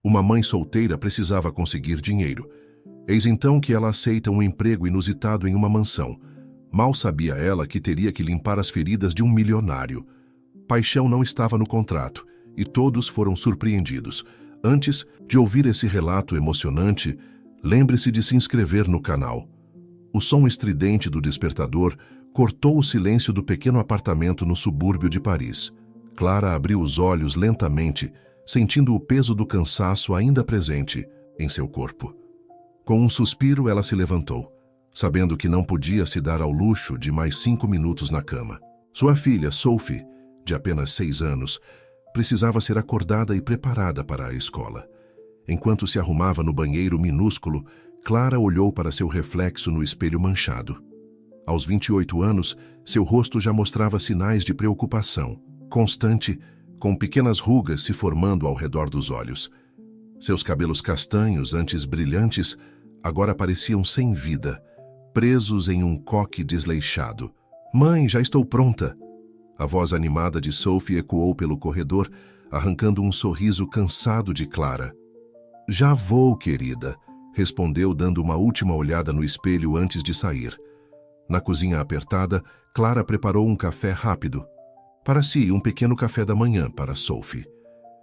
Uma mãe solteira precisava conseguir dinheiro. Eis então que ela aceita um emprego inusitado em uma mansão. Mal sabia ela que teria que limpar as feridas de um milionário. Paixão não estava no contrato, e todos foram surpreendidos. Antes de ouvir esse relato emocionante, lembre-se de se inscrever no canal. O som estridente do despertador cortou o silêncio do pequeno apartamento no subúrbio de Paris. Clara abriu os olhos lentamente, sentindo o peso do cansaço ainda presente em seu corpo. Com um suspiro, ela se levantou, sabendo que não podia se dar ao luxo de mais 5 minutos na cama. Sua filha, Sophie, de apenas 6 anos, precisava ser acordada e preparada para a escola. Enquanto se arrumava no banheiro minúsculo, Clara olhou para seu reflexo no espelho manchado. Aos 28 anos, seu rosto já mostrava sinais de preocupação, constante, com pequenas rugas se formando ao redor dos olhos. Seus cabelos castanhos, antes brilhantes, agora pareciam sem vida, presos em um coque desleixado. "Mãe, já estou pronta!" A voz animada de Sophie ecoou pelo corredor, arrancando um sorriso cansado de Clara. "Já vou, querida", respondeu, dando uma última olhada no espelho antes de sair. Na cozinha apertada, Clara preparou um café rápido. Para si, um pequeno café da manhã para Sophie.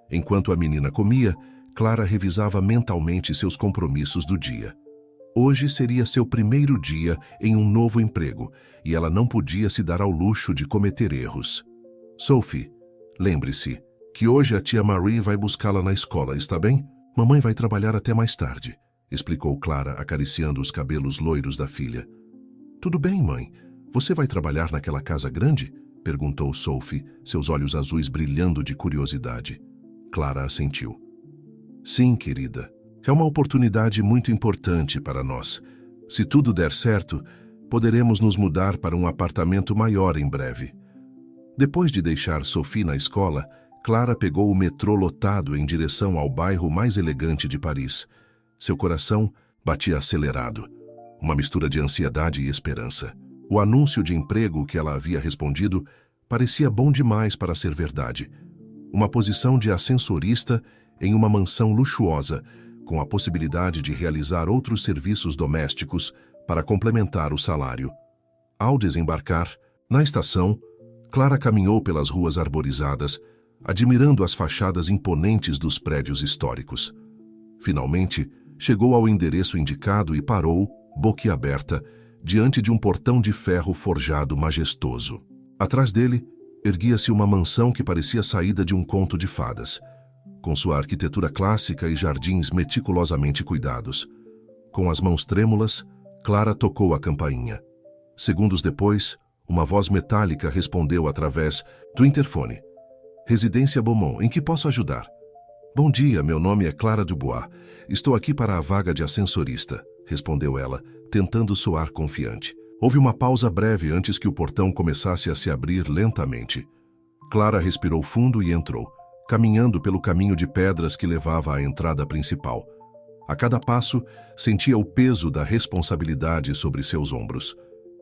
Enquanto a menina comia, Clara revisava mentalmente seus compromissos do dia. Hoje seria seu primeiro dia em um novo emprego, e ela não podia se dar ao luxo de cometer erros. "Sophie, lembre-se que hoje a tia Marie vai buscá-la na escola, está bem? Mamãe vai trabalhar até mais tarde", explicou Clara, acariciando os cabelos loiros da filha. "Tudo bem, mãe. Você vai trabalhar naquela casa grande?", perguntou Sophie, seus olhos azuis brilhando de curiosidade. Clara assentiu. "Sim, querida. É uma oportunidade muito importante para nós. Se tudo der certo, poderemos nos mudar para um apartamento maior em breve." Depois de deixar Sophie na escola, Clara pegou o metrô lotado em direção ao bairro mais elegante de Paris. Seu coração batia acelerado, uma mistura de ansiedade e esperança. O anúncio de emprego que ela havia respondido parecia bom demais para ser verdade. Uma posição de ascensorista em uma mansão luxuosa, com a possibilidade de realizar outros serviços domésticos para complementar o salário. Ao desembarcar, na estação, Clara caminhou pelas ruas arborizadas, admirando as fachadas imponentes dos prédios históricos. Finalmente, chegou ao endereço indicado e parou, boquiaberta, diante de um portão de ferro forjado majestoso. Atrás dele, erguia-se uma mansão que parecia saída de um conto de fadas, com sua arquitetura clássica e jardins meticulosamente cuidados. Com as mãos trêmulas, Clara tocou a campainha. Segundos depois, uma voz metálica respondeu através do interfone. "Residência Beaumont, em que posso ajudar?" "Bom dia, meu nome é Clara Dubois. Estou aqui para a vaga de ascensorista", respondeu ela, tentando soar confiante. Houve uma pausa breve antes que o portão começasse a se abrir lentamente. Clara respirou fundo e entrou, caminhando pelo caminho de pedras que levava à entrada principal. A cada passo, sentia o peso da responsabilidade sobre seus ombros.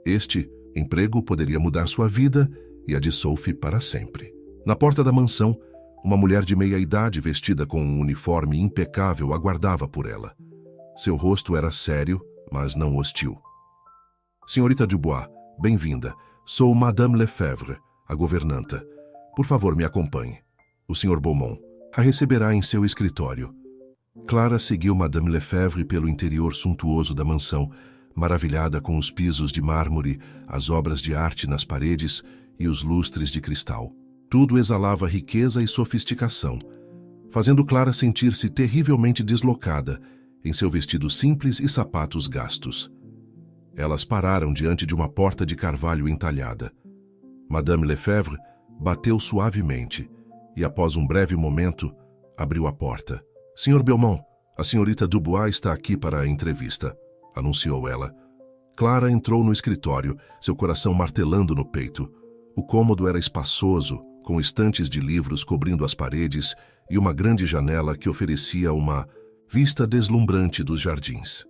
Este emprego poderia mudar sua vida e a de Sophie para sempre. Na porta da mansão, uma mulher de meia-idade vestida com um uniforme impecável aguardava por ela. Seu rosto era sério, mas não hostil. "Senhorita Dubois, bem-vinda. Sou Madame Lefebvre, a governanta. Por favor, me acompanhe. O Sr. Beaumont a receberá em seu escritório." Clara seguiu Madame Lefebvre pelo interior suntuoso da mansão, maravilhada com os pisos de mármore, as obras de arte nas paredes e os lustres de cristal. Tudo exalava riqueza e sofisticação, fazendo Clara sentir-se terrivelmente deslocada em seu vestido simples e sapatos gastos. Elas pararam diante de uma porta de carvalho entalhada. Madame Lefebvre bateu suavemente e, após um breve momento, abriu a porta. "Sr. Beaumont, a senhorita Dubois está aqui para a entrevista", anunciou ela. Clara entrou no escritório, seu coração martelando no peito. O cômodo era espaçoso, com estantes de livros cobrindo as paredes e uma grande janela que oferecia uma vista deslumbrante dos jardins.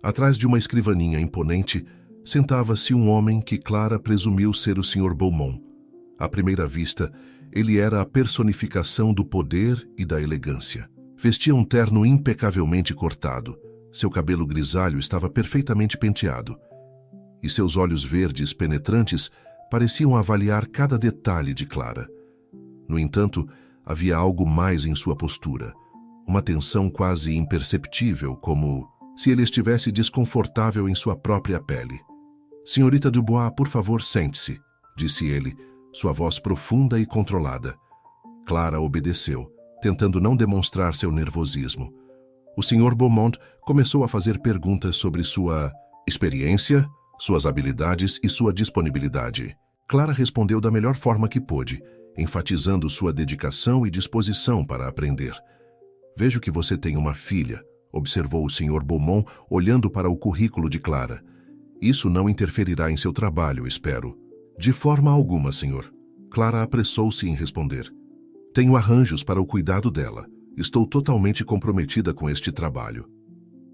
Atrás de uma escrivaninha imponente, sentava-se um homem que Clara presumiu ser o Sr. Beaumont. À primeira vista, ele era a personificação do poder e da elegância. Vestia um terno impecavelmente cortado. Seu cabelo grisalho estava perfeitamente penteado. E seus olhos verdes penetrantes pareciam avaliar cada detalhe de Clara. No entanto, havia algo mais em sua postura. Uma tensão quase imperceptível, como se ele estivesse desconfortável em sua própria pele. Senhorita Dubois, por favor, sente-se, disse ele, sua voz profunda e controlada. Clara obedeceu, tentando não demonstrar seu nervosismo. O Sr. Beaumont começou a fazer perguntas sobre sua experiência, suas habilidades e sua disponibilidade. Clara respondeu da melhor forma que pôde, enfatizando sua dedicação e disposição para aprender. Vejo que você tem uma filha, observou o Sr. Beaumont, olhando para o currículo de Clara. Isso não interferirá em seu trabalho, espero. De forma alguma, senhor. Clara apressou-se em responder. Tenho arranjos para o cuidado dela. Estou totalmente comprometida com este trabalho.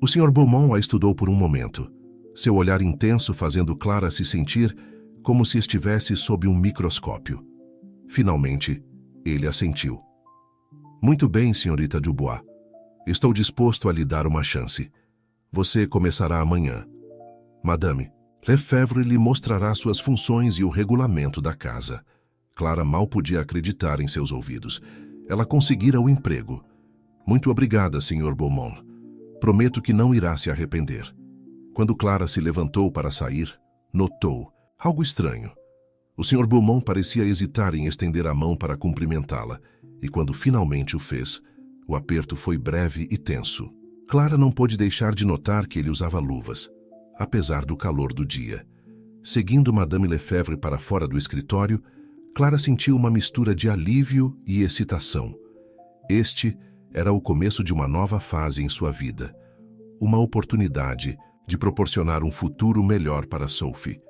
O Sr. Beaumont a estudou por um momento, seu olhar intenso fazendo Clara se sentir como se estivesse sob um microscópio. Finalmente, ele assentiu. Muito bem, senhorita Dubois. Estou disposto a lhe dar uma chance. Você começará amanhã. Madame, Lefebvre lhe mostrará suas funções e o regulamento da casa. Clara mal podia acreditar em seus ouvidos. Ela conseguira o emprego. Muito obrigada, Sr. Beaumont. Prometo que não irá se arrepender. Quando Clara se levantou para sair, notou algo estranho. O Sr. Beaumont parecia hesitar em estender a mão para cumprimentá-la, e quando finalmente o fez, o aperto foi breve e tenso. Clara não pôde deixar de notar que ele usava luvas, apesar do calor do dia. Seguindo Madame Lefebvre para fora do escritório, Clara sentiu uma mistura de alívio e excitação. Este era o começo de uma nova fase em sua vida, uma oportunidade de proporcionar um futuro melhor para Sophie.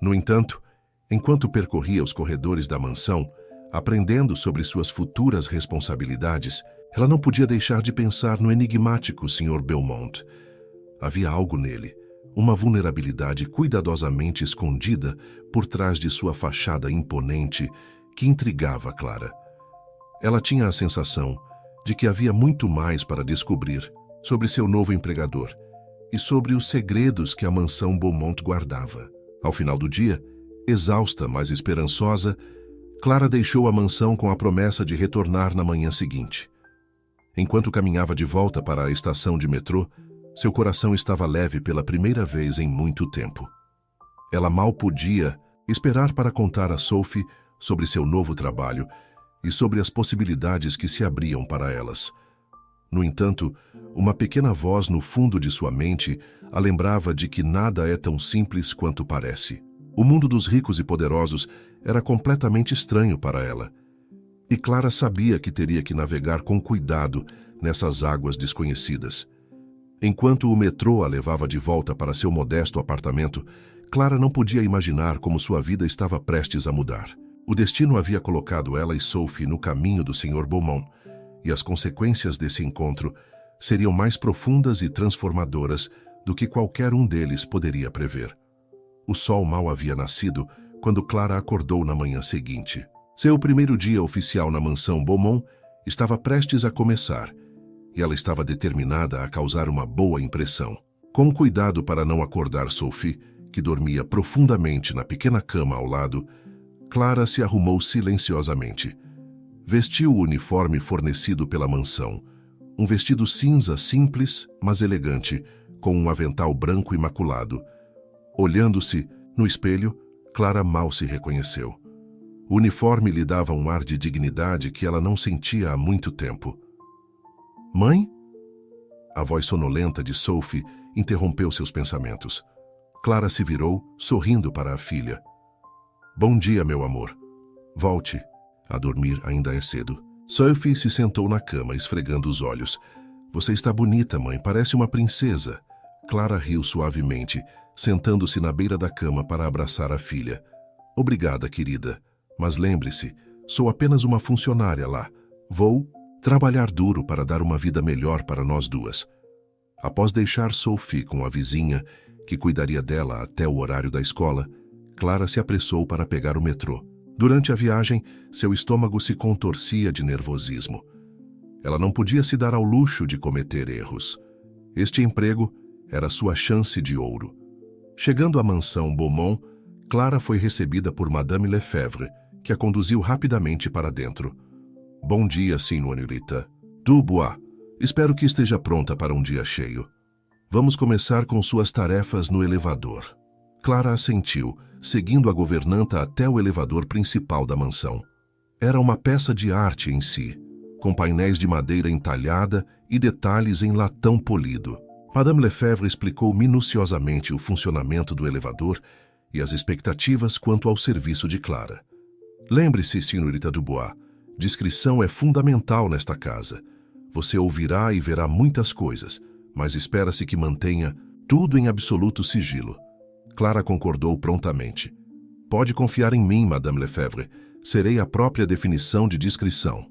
No entanto, enquanto percorria os corredores da mansão, aprendendo sobre suas futuras responsabilidades, ela não podia deixar de pensar no enigmático Sr. Beaumont. Havia algo nele, uma vulnerabilidade cuidadosamente escondida por trás de sua fachada imponente que intrigava Clara. Ela tinha a sensação de que havia muito mais para descobrir sobre seu novo empregador e sobre os segredos que a mansão Beaumont guardava. Ao final do dia, exausta, mas esperançosa, Clara deixou a mansão com a promessa de retornar na manhã seguinte. Enquanto caminhava de volta para a estação de metrô, seu coração estava leve pela primeira vez em muito tempo. Ela mal podia esperar para contar a Sophie sobre seu novo trabalho e sobre as possibilidades que se abriam para elas. No entanto, uma pequena voz no fundo de sua mente a lembrava de que nada é tão simples quanto parece. O mundo dos ricos e poderosos era completamente estranho para ela. E Clara sabia que teria que navegar com cuidado nessas águas desconhecidas. Enquanto o metrô a levava de volta para seu modesto apartamento, Clara não podia imaginar como sua vida estava prestes a mudar. O destino havia colocado ela e Sophie no caminho do Sr. Beaumont, e as consequências desse encontro seriam mais profundas e transformadoras do que qualquer um deles poderia prever. O sol mal havia nascido quando Clara acordou na manhã seguinte. Seu primeiro dia oficial na mansão Beaumont estava prestes a começar, e ela estava determinada a causar uma boa impressão. Com cuidado para não acordar Sophie, que dormia profundamente na pequena cama ao lado, Clara se arrumou silenciosamente. Vestiu o uniforme fornecido pela mansão, um vestido cinza simples, mas elegante, com um avental branco imaculado. Olhando-se no espelho, Clara mal se reconheceu. O uniforme lhe dava um ar de dignidade que ela não sentia há muito tempo. Mãe? A voz sonolenta de Sophie interrompeu seus pensamentos. Clara se virou, sorrindo para a filha. Bom dia, meu amor. Volte. A dormir ainda é cedo. Sophie se sentou na cama, esfregando os olhos. Você está bonita, mãe. Parece uma princesa. Clara riu suavemente, sentando-se na beira da cama para abraçar a filha. Obrigada, querida. Mas lembre-se, sou apenas uma funcionária lá. Vou trabalhar duro para dar uma vida melhor para nós duas. Após deixar Sophie com a vizinha, que cuidaria dela até o horário da escola, Clara se apressou para pegar o metrô. Durante a viagem, seu estômago se contorcia de nervosismo. Ela não podia se dar ao luxo de cometer erros. Este emprego era sua chance de ouro. Chegando à mansão Beaumont, Clara foi recebida por Madame Lefebvre, que a conduziu rapidamente para dentro. Bom dia, senhorita Dubois. Espero que esteja pronta para um dia cheio. Vamos começar com suas tarefas no elevador. Clara assentiu, seguindo a governanta até o elevador principal da mansão. Era uma peça de arte em si, com painéis de madeira entalhada e detalhes em latão polido. Madame Lefebvre explicou minuciosamente o funcionamento do elevador e as expectativas quanto ao serviço de Clara. Lembre-se, senhorita Dubois, discrição é fundamental nesta casa. Você ouvirá e verá muitas coisas, mas espera-se que mantenha tudo em absoluto sigilo. Clara concordou prontamente. Pode confiar em mim, Madame Lefebvre. Serei a própria definição de discrição.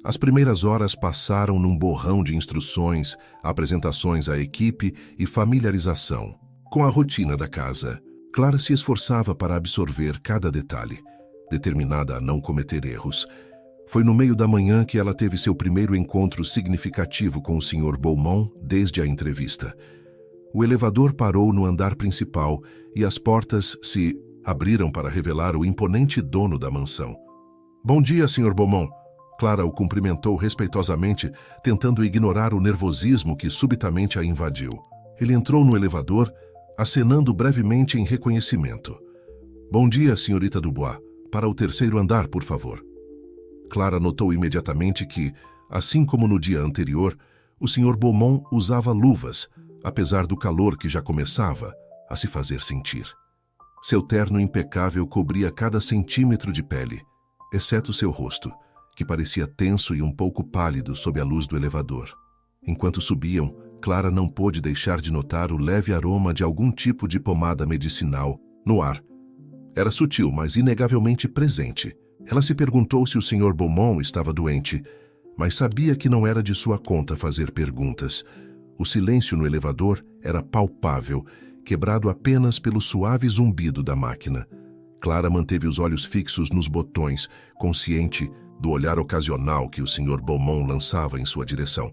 As primeiras horas passaram num borrão de instruções, apresentações à equipe e familiarização com a rotina da casa. Clara se esforçava para absorver cada detalhe, determinada a não cometer erros. Foi no meio da manhã que ela teve seu primeiro encontro significativo com o Sr. Beaumont desde a entrevista. O elevador parou no andar principal e as portas se abriram para revelar o imponente dono da mansão. Bom dia, Sr. Beaumont. Clara o cumprimentou respeitosamente, tentando ignorar o nervosismo que subitamente a invadiu. Ele entrou no elevador, acenando brevemente em reconhecimento. Bom dia, senhorita Dubois. Para o terceiro andar, por favor. Clara notou imediatamente que, assim como no dia anterior, o Sr. Beaumont usava luvas, apesar do calor que já começava a se fazer sentir. Seu terno impecável cobria cada centímetro de pele, exceto seu rosto, que parecia tenso e um pouco pálido sob a luz do elevador. Enquanto subiam, Clara não pôde deixar de notar o leve aroma de algum tipo de pomada medicinal no ar. Era sutil, mas inegavelmente presente. Ela se perguntou se o Sr. Beaumont estava doente, mas sabia que não era de sua conta fazer perguntas. O silêncio no elevador era palpável, quebrado apenas pelo suave zumbido da máquina. Clara manteve os olhos fixos nos botões, consciente do olhar ocasional que o Sr. Beaumont lançava em sua direção.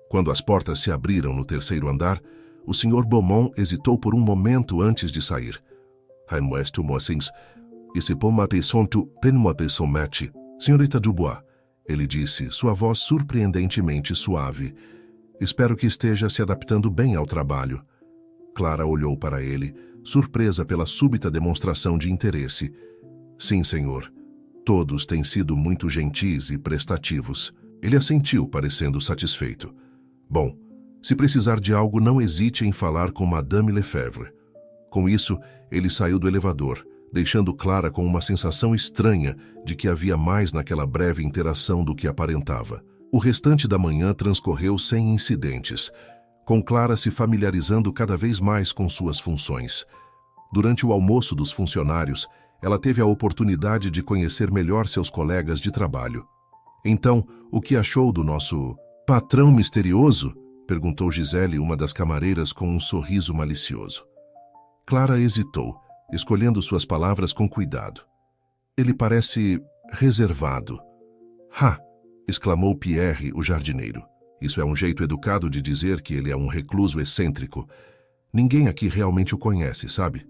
Quando as portas se abriram no terceiro andar, o Sr. Beaumont hesitou por um momento antes de sair. Senhorita Dubois, ele disse, sua voz surpreendentemente suave. Espero que esteja se adaptando bem ao trabalho. Clara olhou para ele, surpresa pela súbita demonstração de interesse. Sim, senhor. Todos têm sido muito gentis e prestativos. Ele assentiu, parecendo satisfeito. Bom, se precisar de algo, não hesite em falar com Madame Lefebvre. Com isso, ele saiu do elevador, deixando Clara com uma sensação estranha de que havia mais naquela breve interação do que aparentava. O restante da manhã transcorreu sem incidentes, com Clara se familiarizando cada vez mais com suas funções. Durante o almoço dos funcionários, ela teve a oportunidade de conhecer melhor seus colegas de trabalho. Então, o que achou do nosso patrão misterioso? Perguntou Gisele, uma das camareiras, com um sorriso malicioso. Clara hesitou, escolhendo suas palavras com cuidado. Ele parece reservado. Ha! Exclamou Pierre, o jardineiro. Isso é um jeito educado de dizer que ele é um recluso excêntrico. Ninguém aqui realmente o conhece, sabe?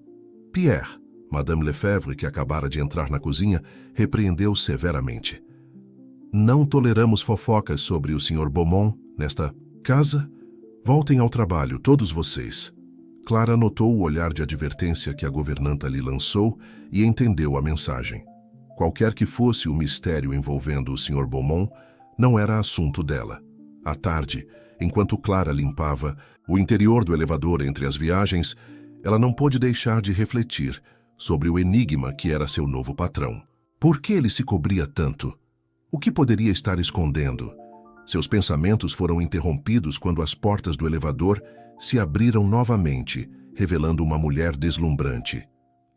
Pierre, Madame Lefebvre, que acabara de entrar na cozinha, repreendeu severamente. Não toleramos fofocas sobre o Sr. Beaumont nesta casa. Voltem ao trabalho, todos vocês. Clara notou o olhar de advertência que a governanta lhe lançou e entendeu a mensagem. Qualquer que fosse o mistério envolvendo o Sr. Beaumont, não era assunto dela. À tarde, enquanto Clara limpava o interior do elevador entre as viagens, ela não pôde deixar de refletir sobre o enigma que era seu novo patrão. Por que ele se cobria tanto? O que poderia estar escondendo? Seus pensamentos foram interrompidos quando as portas do elevador se abriram novamente, revelando uma mulher deslumbrante.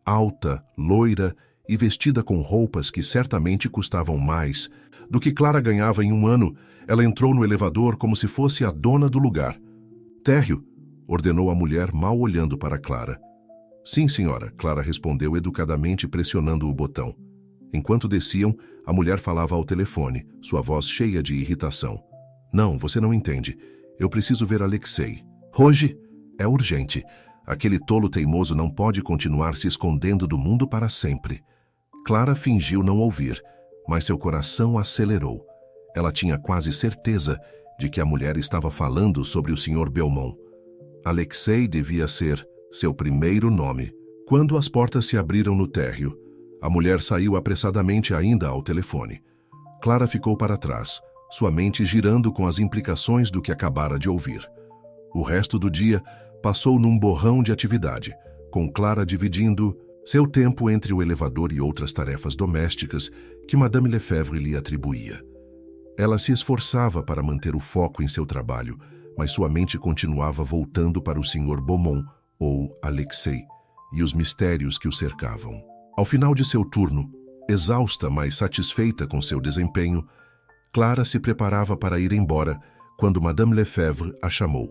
Alta, loira e vestida com roupas que certamente custavam mais do que Clara ganhava em um ano, ela entrou no elevador como se fosse a dona do lugar. Térreo, ordenou a mulher, mal olhando para Clara. Sim, senhora, Clara respondeu educadamente, pressionando o botão. Enquanto desciam, a mulher falava ao telefone, sua voz cheia de irritação. Não, você não entende. Eu preciso ver Alexei. Hoje é urgente. Aquele tolo teimoso não pode continuar se escondendo do mundo para sempre. Clara fingiu não ouvir, mas seu coração acelerou. Ela tinha quase certeza de que a mulher estava falando sobre o Sr. Belmont. Alexei devia ser seu primeiro nome. Quando as portas se abriram no térreo, a mulher saiu apressadamente ainda ao telefone. Clara ficou para trás, sua mente girando com as implicações do que acabara de ouvir. O resto do dia passou num borrão de atividade, com Clara dividindo seu tempo entre o elevador e outras tarefas domésticas que Madame Lefebvre lhe atribuía. Ela se esforçava para manter o foco em seu trabalho, mas sua mente continuava voltando para o Sr. Beaumont, ou Alexei, e os mistérios que o cercavam. Ao final de seu turno, exausta, mas satisfeita com seu desempenho, Clara se preparava para ir embora quando Madame Lefebvre a chamou.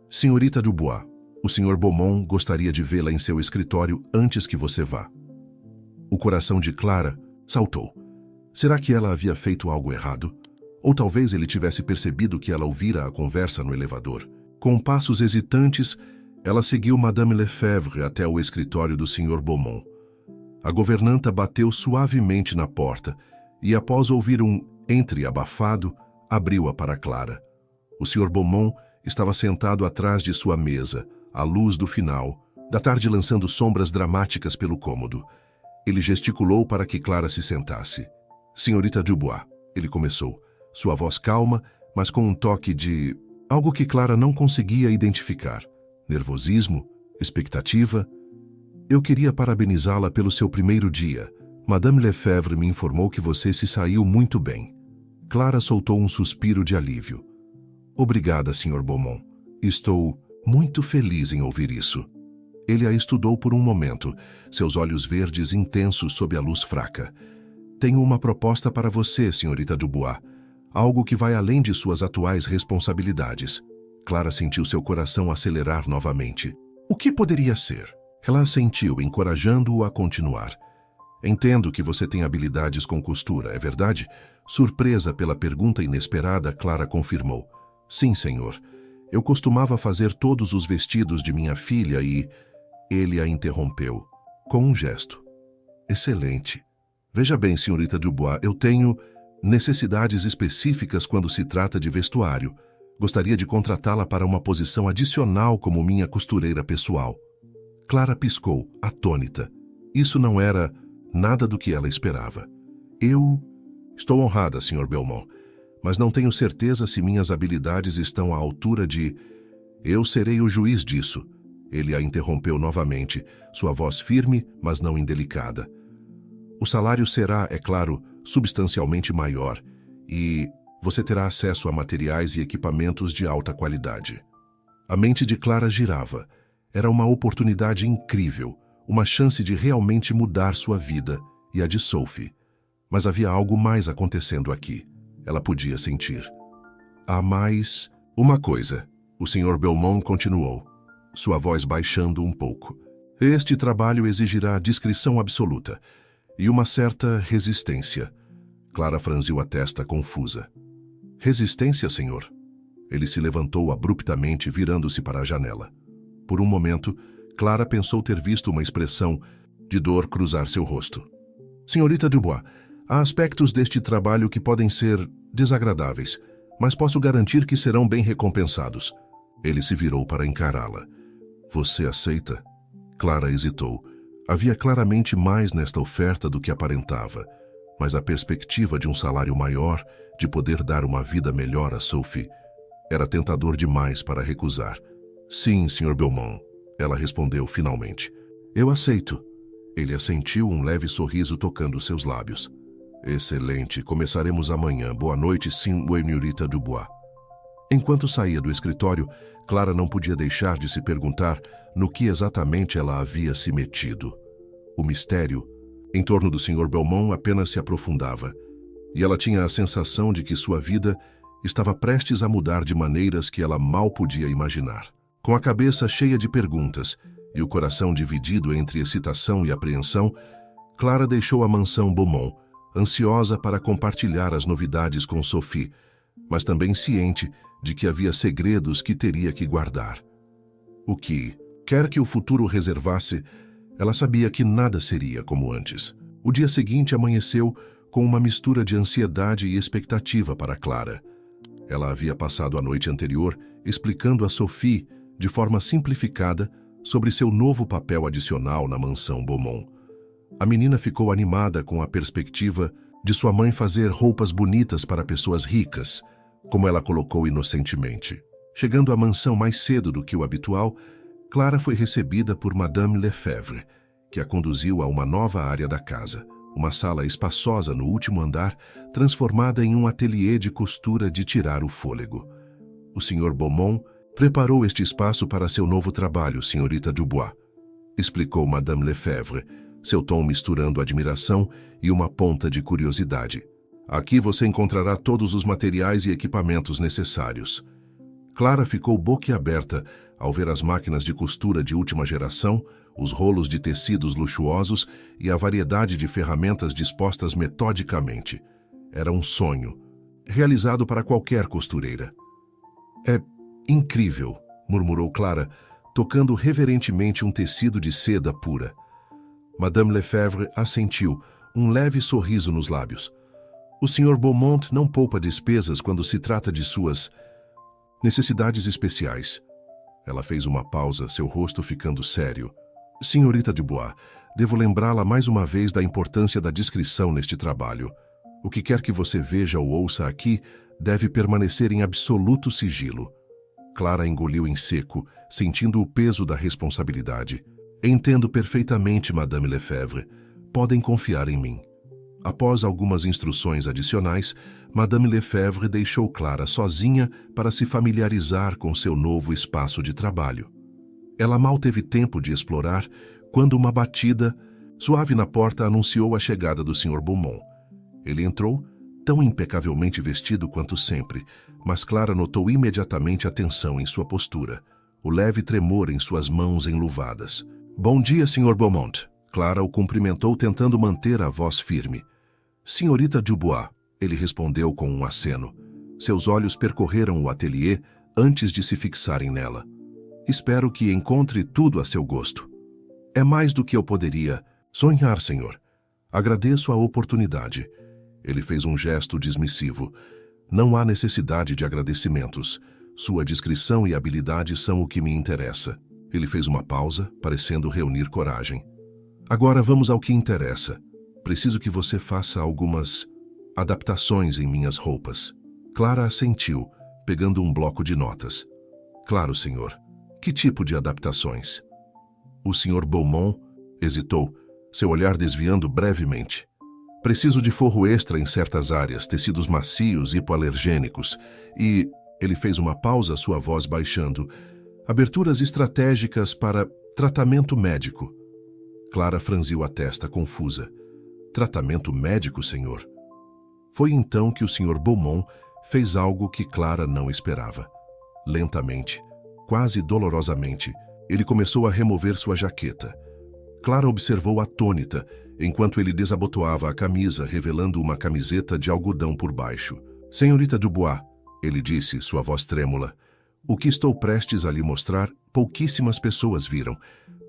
Senhorita Dubois, o Sr. Beaumont gostaria de vê-la em seu escritório antes que você vá. O coração de Clara saltou. Será que ela havia feito algo errado? Ou talvez ele tivesse percebido que ela ouvira a conversa no elevador. Com passos hesitantes, ela seguiu Madame Lefebvre até o escritório do Sr. Beaumont. A governanta bateu suavemente na porta e, após ouvir um entre abafado, abriu-a para Clara. O Sr. Beaumont estava sentado atrás de sua mesa, à luz do final, da tarde lançando sombras dramáticas pelo cômodo. Ele gesticulou para que Clara se sentasse. Senhorita Dubois, ele começou, sua voz calma, mas com um toque de algo que Clara não conseguia identificar. Nervosismo? Expectativa? Eu queria parabenizá-la pelo seu primeiro dia. Madame Lefebvre me informou que você se saiu muito bem. Clara soltou um suspiro de alívio. Obrigada, Sr. Beaumont. Estou muito feliz em ouvir isso. Ele a estudou por um momento, seus olhos verdes intensos sob a luz fraca. Tenho uma proposta para você, senhorita Dubois. Algo que vai além de suas atuais responsabilidades. Clara sentiu seu coração acelerar novamente. O que poderia ser? Ela assentiu, encorajando-o a continuar. Entendo que você tem habilidades com costura, é verdade? Surpresa pela pergunta inesperada, Clara confirmou. Sim, senhor. Eu costumava fazer todos os vestidos de minha filha e... Ele a interrompeu, com um gesto. Excelente. Veja bem, senhorita Dubois, eu tenho necessidades específicas quando se trata de vestuário. Gostaria de contratá-la para uma posição adicional como minha costureira pessoal. Clara piscou, atônita. Isso não era nada do que ela esperava. Eu estou honrada, Sr. Belmont, mas não tenho certeza se minhas habilidades estão à altura de... Eu serei o juiz disso. Ele a interrompeu novamente, sua voz firme, mas não indelicada. O salário será, é claro, substancialmente maior e você terá acesso a materiais e equipamentos de alta qualidade. A mente de Clara girava. Era uma oportunidade incrível, uma chance de realmente mudar sua vida e a de Sophie. Mas havia algo mais acontecendo aqui. Ela podia sentir. Há mais uma coisa. O Sr. Belmont continuou, sua voz baixando um pouco. Este trabalho exigirá discrição absoluta e uma certa resistência. Clara franziu a testa confusa. Resistência, senhor? Ele se levantou abruptamente, virando-se para a janela. Por um momento, Clara pensou ter visto uma expressão de dor cruzar seu rosto. Senhorita Dubois, há aspectos deste trabalho que podem ser desagradáveis, mas posso garantir que serão bem recompensados. Ele se virou para encará-la. Você aceita? Clara hesitou. Havia claramente mais nesta oferta do que aparentava, mas a perspectiva de um salário maior, de poder dar uma vida melhor a Sophie, era tentador demais para recusar. Sim, Sr. Belmont, ela respondeu finalmente. Eu aceito. Ele assentiu, um leve sorriso tocando seus lábios. Excelente, começaremos amanhã. Boa noite, senhorita Dubois. Enquanto saía do escritório, Clara não podia deixar de se perguntar no que exatamente ela havia se metido. O mistério em torno do Sr. Belmont apenas se aprofundava, e ela tinha a sensação de que sua vida estava prestes a mudar de maneiras que ela mal podia imaginar. Com a cabeça cheia de perguntas e o coração dividido entre excitação e apreensão, Clara deixou a mansão Beaumont, ansiosa para compartilhar as novidades com Sophie, mas também ciente de que havia segredos que teria que guardar. O que, quer que o futuro reservasse, ela sabia que nada seria como antes. O dia seguinte amanheceu com uma mistura de ansiedade e expectativa para Clara. Ela havia passado a noite anterior explicando a Sophie, de forma simplificada, sobre seu novo papel adicional na mansão Beaumont. A menina ficou animada com a perspectiva de sua mãe fazer roupas bonitas para pessoas ricas, como ela colocou inocentemente. Chegando à mansão mais cedo do que o habitual, Clara foi recebida por Madame Lefebvre, que a conduziu a uma nova área da casa, uma sala espaçosa no último andar, transformada em um ateliê de costura de tirar o fôlego. O Sr. Beaumont preparou este espaço para seu novo trabalho, senhorita Dubois, explicou Madame Lefebvre, seu tom misturando admiração e uma ponta de curiosidade. Aqui você encontrará todos os materiais e equipamentos necessários. Clara ficou boquiaberta ao ver as máquinas de costura de última geração, os rolos de tecidos luxuosos e a variedade de ferramentas dispostas metodicamente. Era um sonho, realizado para qualquer costureira. É incrível, murmurou Clara, tocando reverentemente um tecido de seda pura. Madame Lefebvre assentiu, um leve sorriso nos lábios. O Sr. Beaumont não poupa despesas quando se trata de suas necessidades especiais. Ela fez uma pausa, seu rosto ficando sério. Senhorita Dubois, devo lembrá-la mais uma vez da importância da discrição neste trabalho. O que quer que você veja ou ouça aqui deve permanecer em absoluto sigilo. Clara engoliu em seco, sentindo o peso da responsabilidade. Entendo perfeitamente, Madame Lefebvre. Podem confiar em mim. Após algumas instruções adicionais, Madame Lefebvre deixou Clara sozinha para se familiarizar com seu novo espaço de trabalho. Ela mal teve tempo de explorar quando uma batida suave na porta anunciou a chegada do Sr. Beaumont. Ele entrou, tão impecavelmente vestido quanto sempre, mas Clara notou imediatamente a tensão em sua postura, o leve tremor em suas mãos enluvadas. Bom dia, Sr. Beaumont. Clara o cumprimentou tentando manter a voz firme. Senhorita Dubois, ele respondeu com um aceno. Seus olhos percorreram o ateliê antes de se fixarem nela. Espero que encontre tudo a seu gosto. É mais do que eu poderia sonhar, senhor. Agradeço a oportunidade. Ele fez um gesto dismissivo. Não há necessidade de agradecimentos. Sua discrição e habilidade são o que me interessa. Ele fez uma pausa, parecendo reunir coragem. Agora vamos ao que interessa. Preciso que você faça algumas adaptações em minhas roupas. Clara assentiu, pegando um bloco de notas. Claro, senhor. Que tipo de adaptações? O Sr. Beaumont hesitou, seu olhar desviando brevemente. Preciso de forro extra em certas áreas, tecidos macios, hipoalergênicos e... Ele fez uma pausa, sua voz baixando. Aberturas estratégicas para tratamento médico. Clara franziu a testa, confusa. Tratamento médico, senhor? Foi então que o Sr. Beaumont fez algo que Clara não esperava. Lentamente, quase dolorosamente, ele começou a remover sua jaqueta. Clara observou atônita, enquanto ele desabotoava a camisa, revelando uma camiseta de algodão por baixo. Senhorita Dubois, ele disse, sua voz trêmula, o que estou prestes a lhe mostrar, pouquíssimas pessoas viram.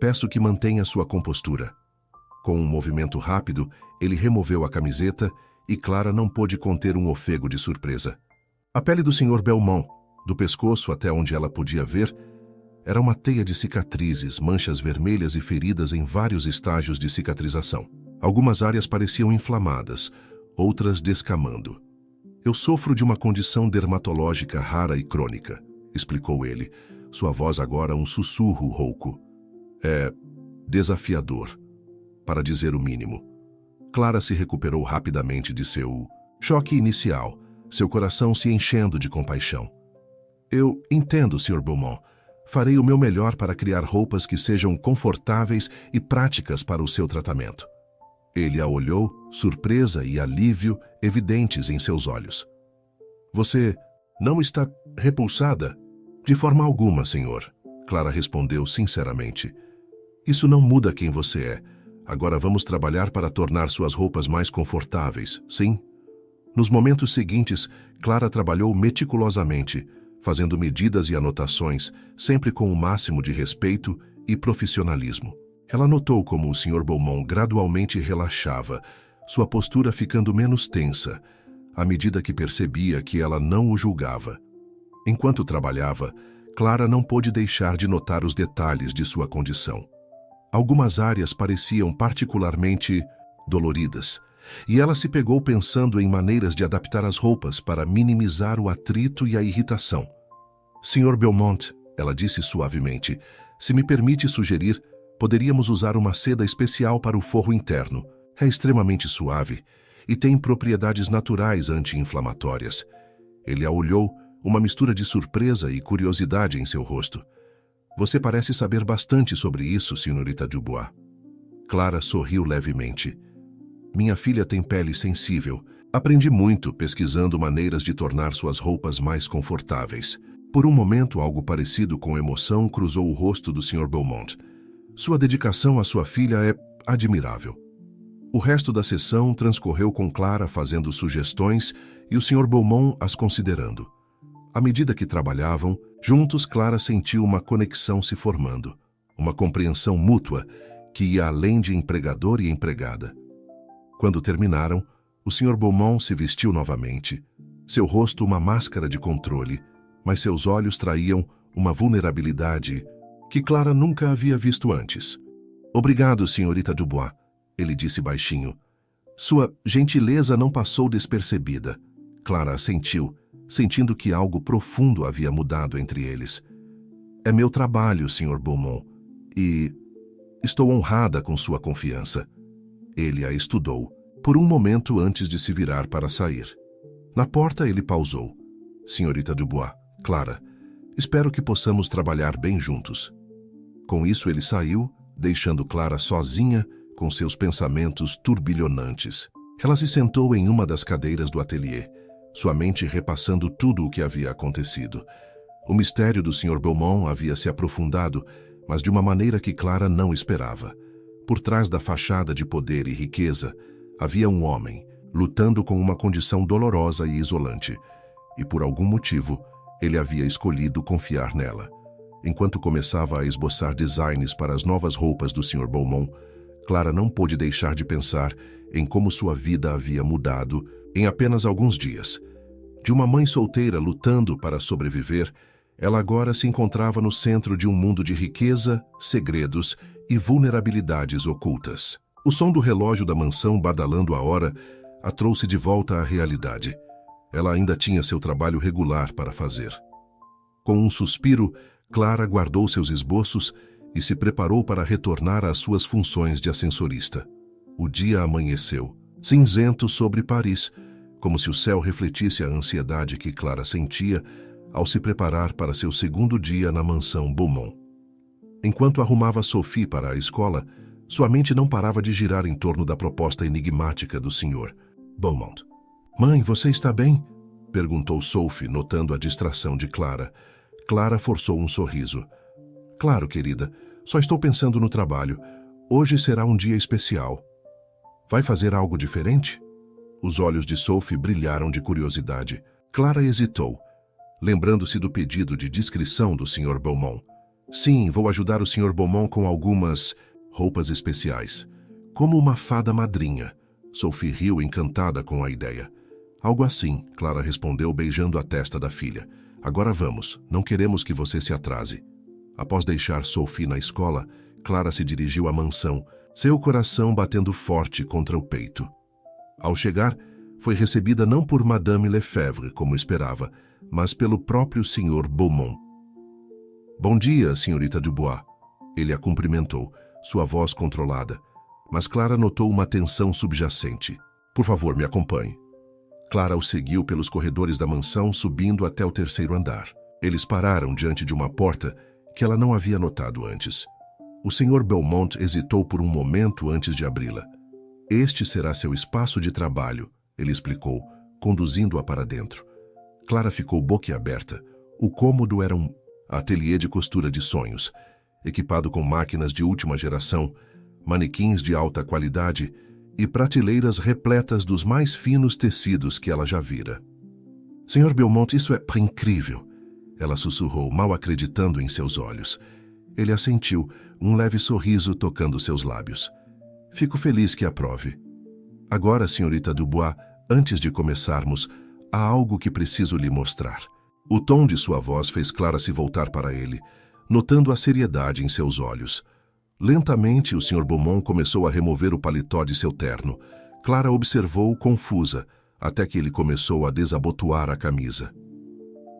Peço que mantenha sua compostura. Com um movimento rápido, ele removeu a camiseta e Clara não pôde conter um ofego de surpresa. A pele do Sr. Beaumont, do pescoço até onde ela podia ver, era uma teia de cicatrizes, manchas vermelhas e feridas em vários estágios de cicatrização. Algumas áreas pareciam inflamadas, outras descamando. Eu sofro de uma condição dermatológica rara e crônica, explicou ele, sua voz agora um sussurro rouco. É desafiador, para dizer o mínimo. Clara se recuperou rapidamente de seu choque inicial, seu coração se enchendo de compaixão. Eu entendo, Sr. Beaumont. Farei o meu melhor para criar roupas que sejam confortáveis e práticas para o seu tratamento. Ele a olhou, surpresa e alívio evidentes em seus olhos. Você não está repulsada? De forma alguma, senhor. Clara respondeu sinceramente. Isso não muda quem você é. Agora vamos trabalhar para tornar suas roupas mais confortáveis, sim? Nos momentos seguintes, Clara trabalhou meticulosamente, fazendo medidas e anotações, sempre com o máximo de respeito e profissionalismo. Ela notou como o Sr. Beaumont gradualmente relaxava, sua postura ficando menos tensa, à medida que percebia que ela não o julgava. Enquanto trabalhava, Clara não pôde deixar de notar os detalhes de sua condição. Algumas áreas pareciam particularmente doloridas, e ela se pegou pensando em maneiras de adaptar as roupas para minimizar o atrito e a irritação. Sr. Beaumont, ela disse suavemente, se me permite sugerir, poderíamos usar uma seda especial para o forro interno. É extremamente suave e tem propriedades naturais anti-inflamatórias. Ele a olhou, uma mistura de surpresa e curiosidade em seu rosto. Você parece saber bastante sobre isso, senhorita Dubois. Clara sorriu levemente. Minha filha tem pele sensível. Aprendi muito pesquisando maneiras de tornar suas roupas mais confortáveis. Por um momento, algo parecido com emoção cruzou o rosto do Sr. Beaumont. Sua dedicação à sua filha é admirável. O resto da sessão transcorreu com Clara fazendo sugestões e o Sr. Beaumont as considerando. À medida que trabalhavam, juntos Clara sentiu uma conexão se formando, uma compreensão mútua que ia além de empregador e empregada. Quando terminaram, o Sr. Beaumont se vestiu novamente, seu rosto uma máscara de controle, mas seus olhos traíam uma vulnerabilidade que Clara nunca havia visto antes. Obrigado, senhorita Dubois, ele disse baixinho. Sua gentileza não passou despercebida. Clara assentiu, sentindo que algo profundo havia mudado entre eles. É meu trabalho, Sr. Beaumont, e estou honrada com sua confiança. Ele a estudou, por um momento antes de se virar para sair. Na porta ele pausou. Senhorita Dubois, Clara, espero que possamos trabalhar bem juntos. Com isso ele saiu, deixando Clara sozinha com seus pensamentos turbilhonantes. Ela se sentou em uma das cadeiras do ateliê, sua mente repassando tudo o que havia acontecido. O mistério do Sr. Beaumont havia se aprofundado, mas de uma maneira que Clara não esperava. Por trás da fachada de poder e riqueza, havia um homem, lutando com uma condição dolorosa e isolante, e por algum motivo, ele havia escolhido confiar nela. Enquanto começava a esboçar designs para as novas roupas do Sr. Beaumont, Clara não pôde deixar de pensar em como sua vida havia mudado em apenas alguns dias. De uma mãe solteira lutando para sobreviver, ela agora se encontrava no centro de um mundo de riqueza, segredos e vulnerabilidades ocultas. O som do relógio da mansão badalando a hora a trouxe de volta à realidade. Ela ainda tinha seu trabalho regular para fazer. Com um suspiro, Clara guardou seus esboços e se preparou para retornar às suas funções de ascensorista. O dia amanheceu, cinzento sobre Paris, como se o céu refletisse a ansiedade que Clara sentia ao se preparar para seu segundo dia na mansão Beaumont. Enquanto arrumava Sophie para a escola, sua mente não parava de girar em torno da proposta enigmática do Sr. Beaumont. "Mãe, você está bem?" perguntou Sophie, notando a distração de Clara. Clara forçou um sorriso. "Claro, querida. Só estou pensando no trabalho. Hoje será um dia especial." "Vai fazer algo diferente?" Os olhos de Sophie brilharam de curiosidade. Clara hesitou, lembrando-se do pedido de descrição do Sr. Beaumont. "Sim, vou ajudar o Sr. Beaumont com algumas roupas especiais. Como uma fada madrinha." Sophie riu encantada com a ideia. "Algo assim," Clara respondeu beijando a testa da filha. "Agora vamos, não queremos que você se atrase." Após deixar Sophie na escola, Clara se dirigiu à mansão, seu coração batendo forte contra o peito. Ao chegar, foi recebida não por Madame Lefebvre, como esperava, mas pelo próprio Sr. Beaumont. "Bom dia, senhorita Dubois." Ele a cumprimentou, sua voz controlada, mas Clara notou uma tensão subjacente. "Por favor, me acompanhe." Clara o seguiu pelos corredores da mansão, subindo até o terceiro andar. Eles pararam diante de uma porta que ela não havia notado antes. O Sr. Beaumont hesitou por um momento antes de abri-la. "Este será seu espaço de trabalho," ele explicou, conduzindo-a para dentro. Clara ficou boquiaberta. O cômodo era um ateliê de costura de sonhos, equipado com máquinas de última geração, manequins de alta qualidade e prateleiras repletas dos mais finos tecidos que ela já vira. Sr. Belmont, isso é incrível, ela sussurrou, mal acreditando em seus olhos. Ele assentiu, um leve sorriso tocando seus lábios. Fico feliz que aprove. Agora, senhorita Dubois, antes de começarmos, há algo que preciso lhe mostrar. O tom de sua voz fez Clara se voltar para ele, notando a seriedade em seus olhos. Lentamente, o Sr. Beaumont começou a remover o paletó de seu terno. Clara observou, confusa, até que ele começou a desabotoar a camisa.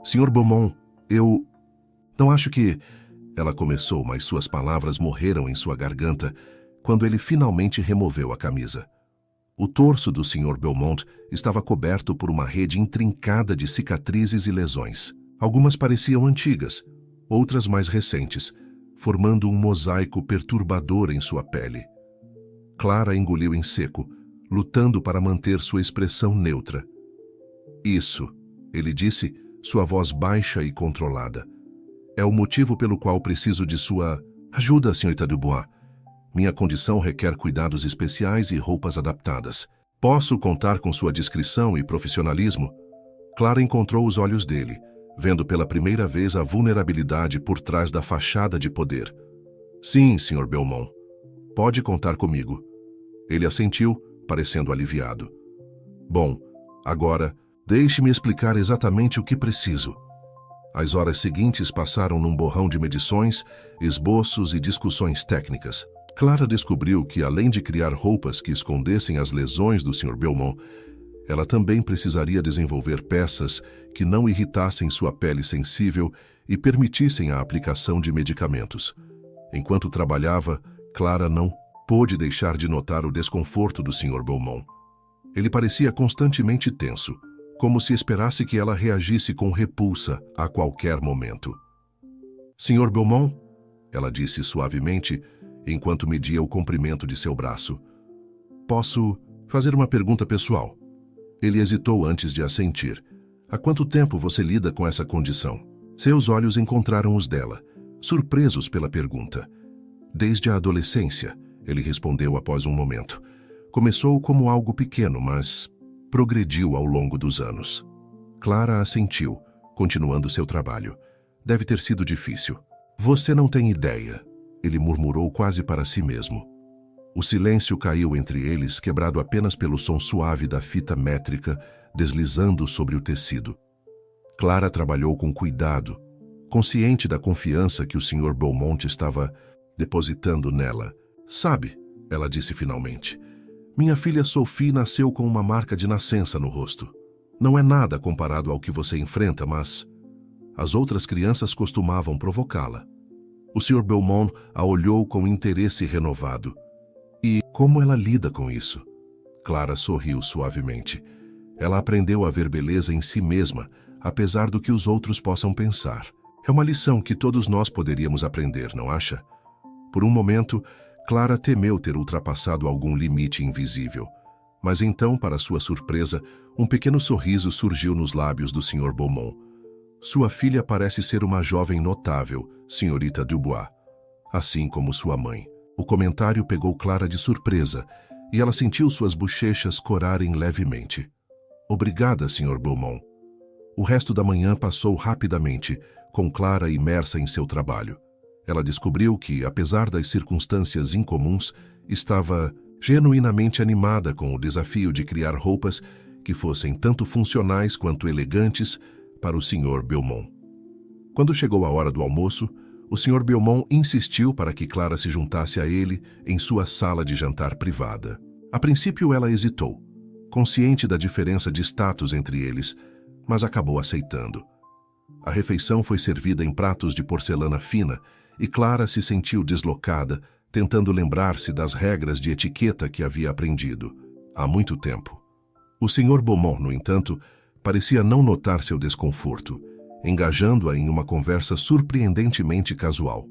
Sr. Beaumont, eu... não acho que... Ela começou, mas suas palavras morreram em sua garganta quando ele finalmente removeu a camisa. O torso do Sr. Belmont estava coberto por uma rede intrincada de cicatrizes e lesões. Algumas pareciam antigas, outras mais recentes, formando um mosaico perturbador em sua pele. Clara engoliu em seco, lutando para manter sua expressão neutra. Isso, ele disse, sua voz baixa e controlada. É o motivo pelo qual preciso de sua ajuda, senhorita Dubois. Minha condição requer cuidados especiais e roupas adaptadas. Posso contar com sua discrição e profissionalismo? Clara encontrou os olhos dele, vendo pela primeira vez a vulnerabilidade por trás da fachada de poder. Sim, Sr. Belmont. Pode contar comigo. Ele assentiu, parecendo aliviado. Bom, agora, deixe-me explicar exatamente o que preciso. As horas seguintes passaram num borrão de medições, esboços e discussões técnicas. Clara descobriu que, além de criar roupas que escondessem as lesões do Sr. Belmont, ela também precisaria desenvolver peças que não irritassem sua pele sensível e permitissem a aplicação de medicamentos. Enquanto trabalhava, Clara não pôde deixar de notar o desconforto do Sr. Belmont. Ele parecia constantemente tenso, como se esperasse que ela reagisse com repulsa a qualquer momento. Sr. Belmont, ela disse suavemente, enquanto media o comprimento de seu braço. Posso fazer uma pergunta pessoal? Ele hesitou antes de assentir. Há quanto tempo você lida com essa condição? Seus olhos encontraram os dela, surpresos pela pergunta. Desde a adolescência, ele respondeu após um momento. Começou como algo pequeno, mas progrediu ao longo dos anos. Clara assentiu, continuando seu trabalho. Deve ter sido difícil. Você não tem ideia, ele murmurou quase para si mesmo. O silêncio caiu entre eles, quebrado apenas pelo som suave da fita métrica deslizando sobre o tecido. Clara trabalhou com cuidado, consciente da confiança que o Sr. Beaumont estava depositando nela. Sabe, ela disse finalmente, minha filha Sophie nasceu com uma marca de nascença no rosto. Não é nada comparado ao que você enfrenta, mas as outras crianças costumavam provocá-la. O Sr. Belmont a olhou com interesse renovado. E como ela lida com isso? Clara sorriu suavemente. Ela aprendeu a ver beleza em si mesma, apesar do que os outros possam pensar. É uma lição que todos nós poderíamos aprender, não acha? Por um momento, Clara temeu ter ultrapassado algum limite invisível. Mas então, para sua surpresa, um pequeno sorriso surgiu nos lábios do Sr. Beaumont. Sua filha parece ser uma jovem notável, senhorita Dubois, assim como sua mãe. O comentário pegou Clara de surpresa, e ela sentiu suas bochechas corarem levemente. Obrigada, Sr. Beaumont. O resto da manhã passou rapidamente, com Clara imersa em seu trabalho. Ela descobriu que, apesar das circunstâncias incomuns, estava genuinamente animada com o desafio de criar roupas que fossem tanto funcionais quanto elegantes para o Sr. Belmont. Quando chegou a hora do almoço, o Sr. Belmont insistiu para que Clara se juntasse a ele em sua sala de jantar privada. A princípio ela hesitou, consciente da diferença de status entre eles, mas acabou aceitando. A refeição foi servida em pratos de porcelana fina e Clara se sentiu deslocada, tentando lembrar-se das regras de etiqueta que havia aprendido há muito tempo. O Sr. Beaumont, no entanto, parecia não notar seu desconforto, engajando-a em uma conversa surpreendentemente casual.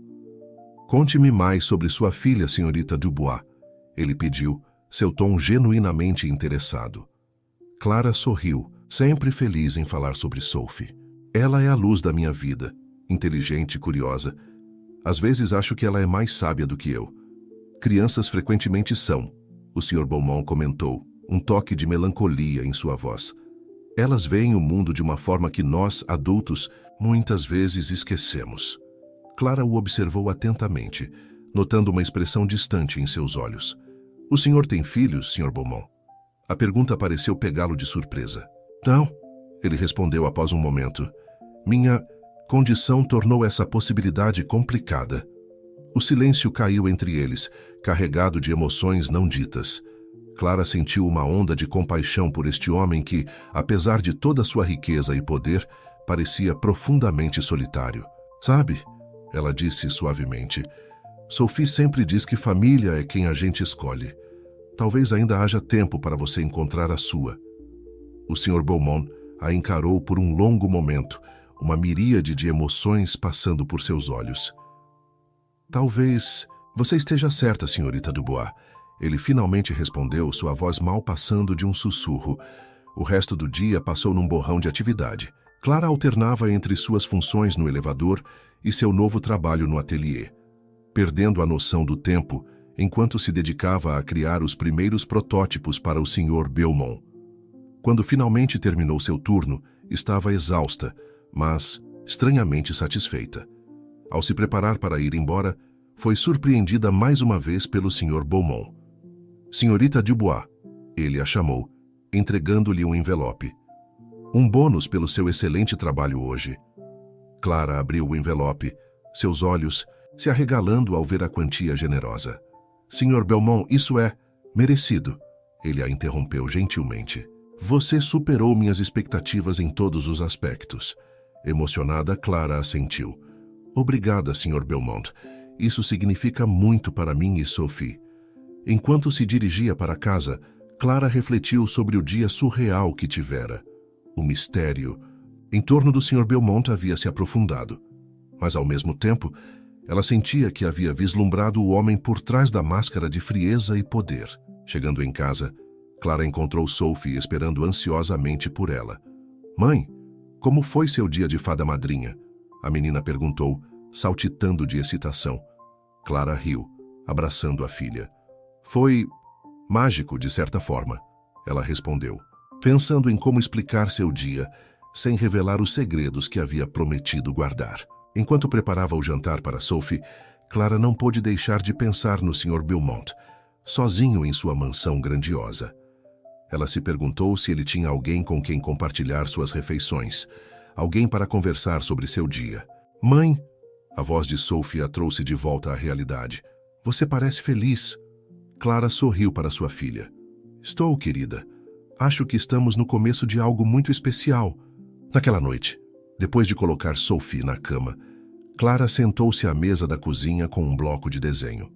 Conte-me mais sobre sua filha, senhorita Dubois, ele pediu, seu tom genuinamente interessado. Clara sorriu, sempre feliz em falar sobre Sophie. Ela é a luz da minha vida, inteligente e curiosa. Às vezes acho que ela é mais sábia do que eu. Crianças frequentemente são, O Sr. Beaumont comentou, um toque de melancolia em sua voz. Elas veem o mundo de uma forma que nós, adultos, muitas vezes esquecemos. Clara o observou atentamente, notando uma expressão distante em seus olhos. O senhor tem filhos, Sr. Beaumont? A pergunta pareceu pegá-lo de surpresa. Não, ele respondeu após um momento. Minha condição tornou essa possibilidade complicada. O silêncio caiu entre eles, carregado de emoções não ditas. Clara sentiu uma onda de compaixão por este homem que, apesar de toda sua riqueza e poder, parecia profundamente solitário. Sabe, ela disse suavemente, Sophie sempre diz que família é quem a gente escolhe. Talvez ainda haja tempo para você encontrar a sua. O Sr. Beaumont a encarou por um longo momento, uma miríade de emoções passando por seus olhos. Talvez você esteja certa, senhorita Dubois. Ele finalmente respondeu, sua voz mal passando de um sussurro. O resto do dia passou num borrão de atividade. Clara alternava entre suas funções no elevador e seu novo trabalho no ateliê, perdendo a noção do tempo enquanto se dedicava a criar os primeiros protótipos para o Sr. Beaumont. Quando finalmente terminou seu turno, estava exausta, mas estranhamente satisfeita. Ao se preparar para ir embora, foi surpreendida mais uma vez pelo Sr. Beaumont. Senhorita Dubois, ele a chamou, entregando-lhe um envelope. Um bônus pelo seu excelente trabalho hoje. Clara abriu o envelope, seus olhos se arregalando ao ver a quantia generosa. Sr. Beaumont, isso é merecido. Ele a interrompeu gentilmente. Você superou minhas expectativas em todos os aspectos. Emocionada, Clara assentiu. Obrigada, Sr. Beaumont. Isso significa muito para mim e Sophie. Enquanto se dirigia para casa, Clara refletiu sobre o dia surreal que tivera. O mistério em torno do Sr. Beaumont havia se aprofundado. Mas, ao mesmo tempo, ela sentia que havia vislumbrado o homem por trás da máscara de frieza e poder. Chegando em casa, Clara encontrou Sophie esperando ansiosamente por ela. Mãe, como foi seu dia de fada madrinha? A menina perguntou, saltitando de excitação. Clara riu, abraçando a filha. Foi mágico, de certa forma, ela respondeu, pensando em como explicar seu dia, sem revelar os segredos que havia prometido guardar. Enquanto preparava o jantar para Sophie, Clara não pôde deixar de pensar no Sr. Beaumont, sozinho em sua mansão grandiosa. Ela se perguntou se ele tinha alguém com quem compartilhar suas refeições, alguém para conversar sobre seu dia. Mãe, a voz de Sophie a trouxe de volta à realidade. Você parece feliz. Clara sorriu para sua filha. Estou, querida. Acho que estamos no começo de algo muito especial. Naquela noite, depois de colocar Sophie na cama, Clara sentou-se à mesa da cozinha com um bloco de desenho.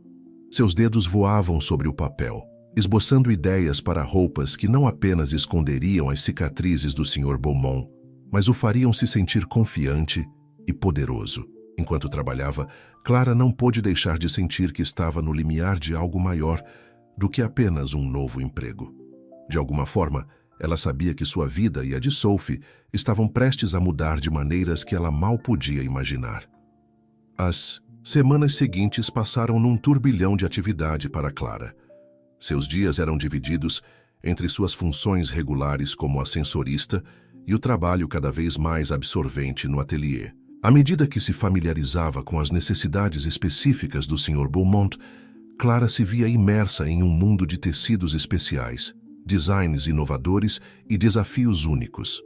Seus dedos voavam sobre o papel, esboçando ideias para roupas que não apenas esconderiam as cicatrizes do Sr. Beaumont, mas o fariam se sentir confiante e poderoso. Enquanto trabalhava, Clara não pôde deixar de sentir que estava no limiar de algo maior do que apenas um novo emprego. De alguma forma, ela sabia que sua vida e a de Sophie estavam prestes a mudar de maneiras que ela mal podia imaginar. As semanas seguintes passaram num turbilhão de atividade para Clara. Seus dias eram divididos entre suas funções regulares como ascensorista e o trabalho cada vez mais absorvente no ateliê. À medida que se familiarizava com as necessidades específicas do Sr. Beaumont, Clara se via imersa em um mundo de tecidos especiais, designs inovadores e desafios únicos.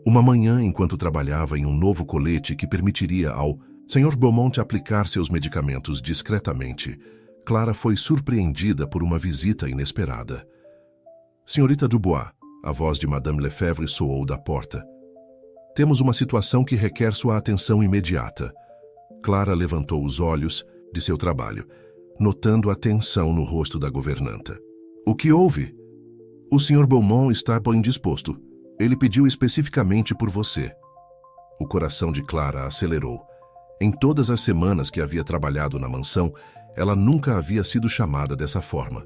Uma manhã, enquanto trabalhava em um novo colete que permitiria ao Sr. Beaumont aplicar seus medicamentos discretamente, Clara foi surpreendida por uma visita inesperada. Senhorita Dubois, a voz de Madame Lefebvre soou da porta. Temos uma situação que requer sua atenção imediata. Clara levantou os olhos de seu trabalho, notando a tensão no rosto da governanta. O que houve? O Sr. Beaumont está indisposto. Ele pediu especificamente por você. O coração de Clara acelerou. Em todas as semanas que havia trabalhado na mansão, ela nunca havia sido chamada dessa forma.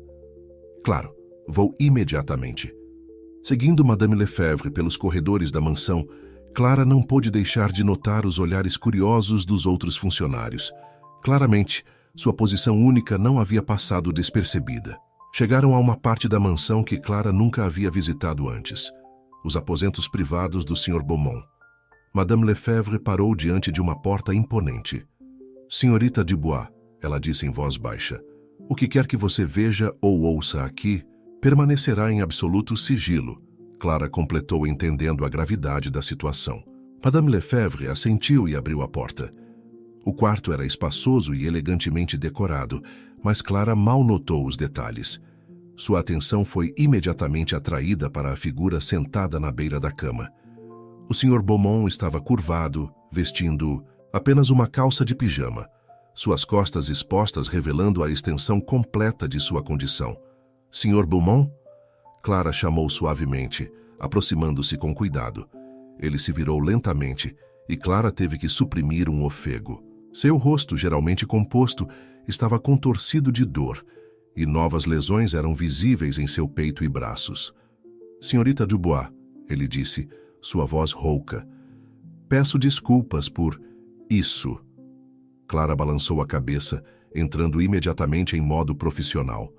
Claro, vou imediatamente. Seguindo Madame Lefebvre pelos corredores da mansão, Clara não pôde deixar de notar os olhares curiosos dos outros funcionários. Claramente, sua posição única não havia passado despercebida. Chegaram a uma parte da mansão que Clara nunca havia visitado antes. Os aposentos privados do Sr. Beaumont. Madame Lefebvre parou diante de uma porta imponente. Senhorita Dubois, ela disse em voz baixa, o que quer que você veja ou ouça aqui, permanecerá em absoluto sigilo. Clara completou entendendo a gravidade da situação. Madame Lefebvre assentiu e abriu a porta. O quarto era espaçoso e elegantemente decorado, mas Clara mal notou os detalhes. Sua atenção foi imediatamente atraída para a figura sentada na beira da cama. O Sr. Beaumont estava curvado, vestindo apenas uma calça de pijama, suas costas expostas revelando a extensão completa de sua condição. Sr. Beaumont? Clara chamou suavemente, aproximando-se com cuidado. Ele se virou lentamente e Clara teve que suprimir um ofego. Seu rosto, geralmente composto, estava contorcido de dor e novas lesões eram visíveis em seu peito e braços. Senhorita Dubois, ele disse, sua voz rouca. Peço desculpas por isso. Clara balançou a cabeça, entrando imediatamente em modo profissional.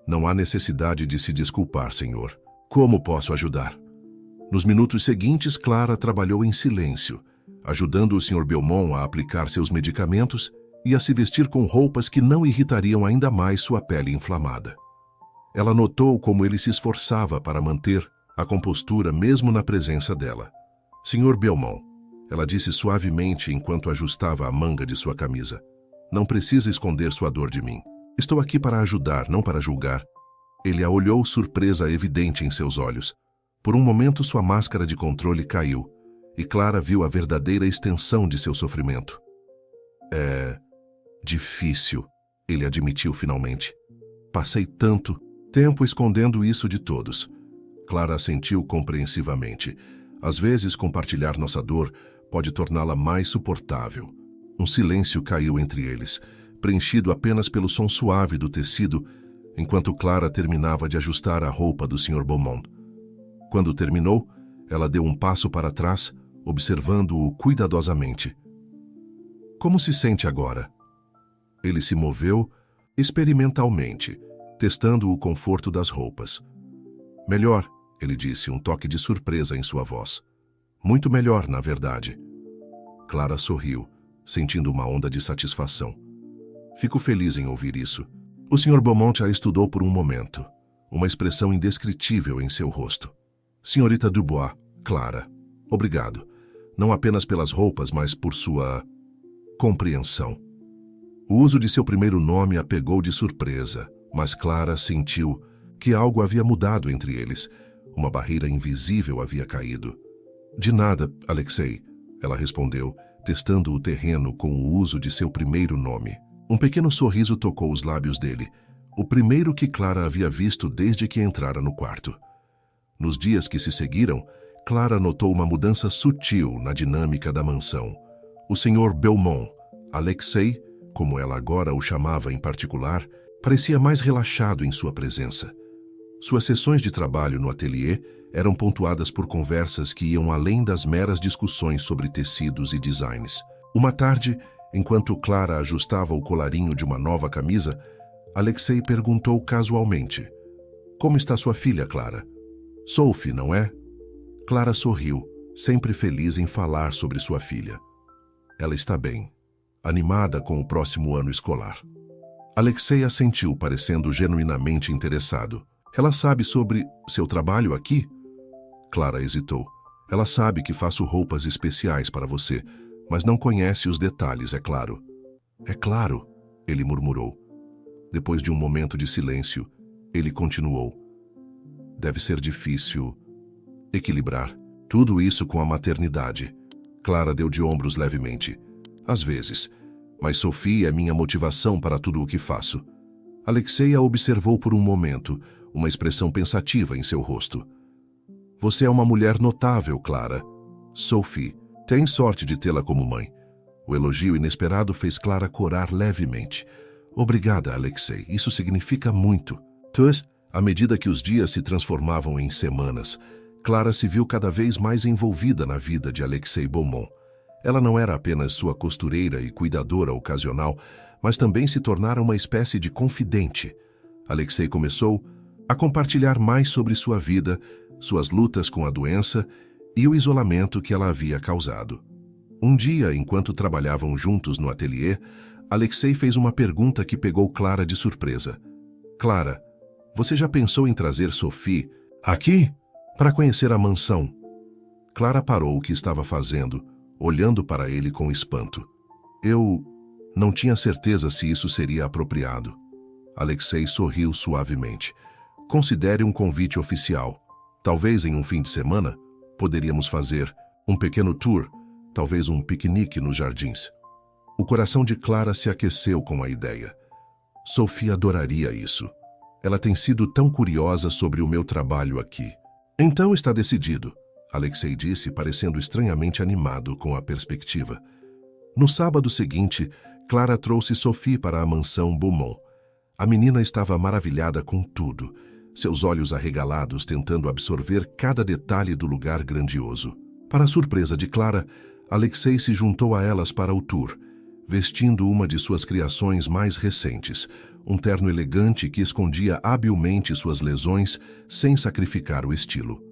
Não há necessidade de se desculpar, senhor. Como posso ajudar? Nos minutos seguintes, Clara trabalhou em silêncio, ajudando o Sr. Beaumont a aplicar seus medicamentos e a se vestir com roupas que não irritariam ainda mais sua pele inflamada. Ela notou como ele se esforçava para manter a compostura mesmo na presença dela. Sr. Beaumont, ela disse suavemente enquanto ajustava a manga de sua camisa, não precisa esconder sua dor de mim. Estou aqui para ajudar, não para julgar. Ele a olhou, surpresa evidente em seus olhos. Por um momento sua máscara de controle caiu, e Clara viu a verdadeira extensão de seu sofrimento. É difícil, ele admitiu finalmente. Passei tanto tempo escondendo isso de todos. Clara assentiu compreensivamente. Às vezes, compartilhar nossa dor pode torná-la mais suportável. Um silêncio caiu entre eles, preenchido apenas pelo som suave do tecido, enquanto Clara terminava de ajustar a roupa do Sr. Beaumont. Quando terminou, ela deu um passo para trás, observando-o cuidadosamente. Como se sente agora? Ele se moveu experimentalmente, testando o conforto das roupas. Melhor, ele disse, um toque de surpresa em sua voz. Muito melhor, na verdade. Clara sorriu, sentindo uma onda de satisfação. Fico feliz em ouvir isso. O Sr. Beaumont a estudou por um momento, uma expressão indescritível em seu rosto. Senhorita Dubois, Clara, obrigado. Não apenas pelas roupas, mas por sua compreensão. O uso de seu primeiro nome a pegou de surpresa, mas Clara sentiu que algo havia mudado entre eles. Uma barreira invisível havia caído. De nada, Alexei, ela respondeu, testando o terreno com o uso de seu primeiro nome. Um pequeno sorriso tocou os lábios dele, o primeiro que Clara havia visto desde que entrara no quarto. Nos dias que se seguiram, Clara notou uma mudança sutil na dinâmica da mansão. O Sr. Beaumont, Alexei, como ela agora o chamava em particular, parecia mais relaxado em sua presença. Suas sessões de trabalho no ateliê eram pontuadas por conversas que iam além das meras discussões sobre tecidos e designs. Uma tarde, enquanto Clara ajustava o colarinho de uma nova camisa, Alexei perguntou casualmente: Como está sua filha, Clara? Sophie, não é? Clara sorriu, sempre feliz em falar sobre sua filha. Ela está bem, animada com o próximo ano escolar. Alexei assentiu, parecendo genuinamente interessado. Ela sabe sobre seu trabalho aqui? Clara hesitou. Ela sabe que faço roupas especiais para você, mas não conhece os detalhes, é claro. É claro, ele murmurou. Depois de um momento de silêncio, ele continuou. Deve ser difícil equilibrar tudo isso com a maternidade. Clara deu de ombros levemente. Às vezes, mas Sophie é minha motivação para tudo o que faço. Alexei a observou por um momento, uma expressão pensativa em seu rosto. Você é uma mulher notável, Clara. Sophie, tem sorte de tê-la como mãe. O elogio inesperado fez Clara corar levemente. Obrigada, Alexei. Isso significa muito. Thus, à medida que os dias se transformavam em semanas, Clara se viu cada vez mais envolvida na vida de Alexei Beaumont. Ela não era apenas sua costureira e cuidadora ocasional, mas também se tornara uma espécie de confidente. Alexei começou a compartilhar mais sobre sua vida, suas lutas com a doença e o isolamento que ela havia causado. Um dia, enquanto trabalhavam juntos no ateliê, Alexei fez uma pergunta que pegou Clara de surpresa. Clara, você já pensou em trazer Sophie aqui para conhecer a mansão? Clara parou o que estava fazendo, olhando para ele com espanto. Eu não tinha certeza se isso seria apropriado. Alexei sorriu suavemente. Considere um convite oficial. Talvez em um fim de semana, poderíamos fazer um pequeno tour, talvez um piquenique nos jardins. O coração de Clara se aqueceu com a ideia. Sophie adoraria isso. Ela tem sido tão curiosa sobre o meu trabalho aqui. Então está decidido, Alexei disse, parecendo estranhamente animado com a perspectiva. No sábado seguinte, Clara trouxe Sophie para a mansão Beaumont. A menina estava maravilhada com tudo, seus olhos arregalados tentando absorver cada detalhe do lugar grandioso. Para a surpresa de Clara, Alexei se juntou a elas para o tour, vestindo uma de suas criações mais recentes, um terno elegante que escondia habilmente suas lesões sem sacrificar o estilo.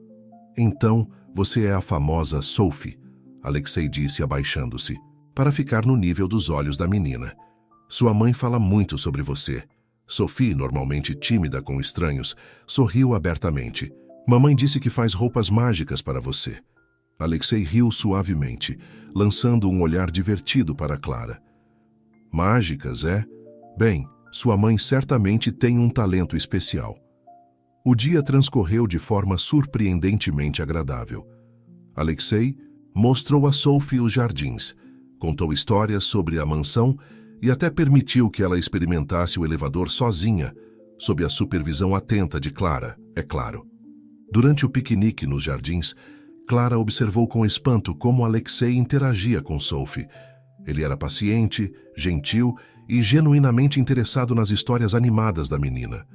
Então, você é a famosa Sophie, Alexei disse abaixando-se, para ficar no nível dos olhos da menina. Sua mãe fala muito sobre você. Sophie, normalmente tímida com estranhos, sorriu abertamente. Mamãe disse que faz roupas mágicas para você. Alexei riu suavemente, lançando um olhar divertido para Clara. Mágicas, é? Bem, sua mãe certamente tem um talento especial. O dia transcorreu de forma surpreendentemente agradável. Alexei mostrou a Sophie os jardins, contou histórias sobre a mansão e até permitiu que ela experimentasse o elevador sozinha, sob a supervisão atenta de Clara, é claro. Durante o piquenique nos jardins, Clara observou com espanto como Alexei interagia com Sophie. Ele era paciente, gentil e genuinamente interessado nas histórias animadas da menina.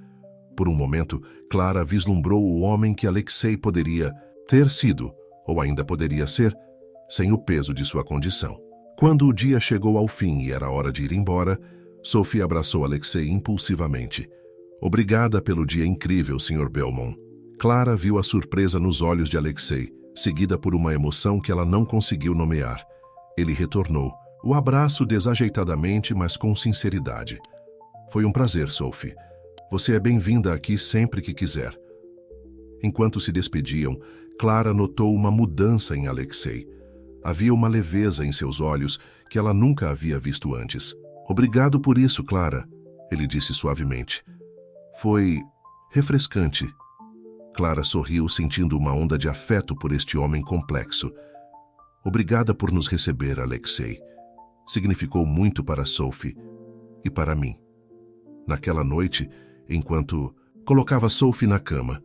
Por um momento, Clara vislumbrou o homem que Alexei poderia ter sido, ou ainda poderia ser, sem o peso de sua condição. Quando o dia chegou ao fim e era hora de ir embora, Sophie abraçou Alexei impulsivamente. Obrigada pelo dia incrível, Sr. Beaumont. Clara viu a surpresa nos olhos de Alexei, seguida por uma emoção que ela não conseguiu nomear. Ele retornou, o abraço desajeitadamente, mas com sinceridade. Foi um prazer, Sophie. Você é bem-vinda aqui sempre que quiser. Enquanto se despediam, Clara notou uma mudança em Alexei. Havia uma leveza em seus olhos que ela nunca havia visto antes. Obrigado por isso, Clara, ele disse suavemente. Foi refrescante. Clara sorriu, sentindo uma onda de afeto por este homem complexo. Obrigada por nos receber, Alexei. Significou muito para Sophie e para mim. Naquela noite, enquanto colocava Sophie na cama,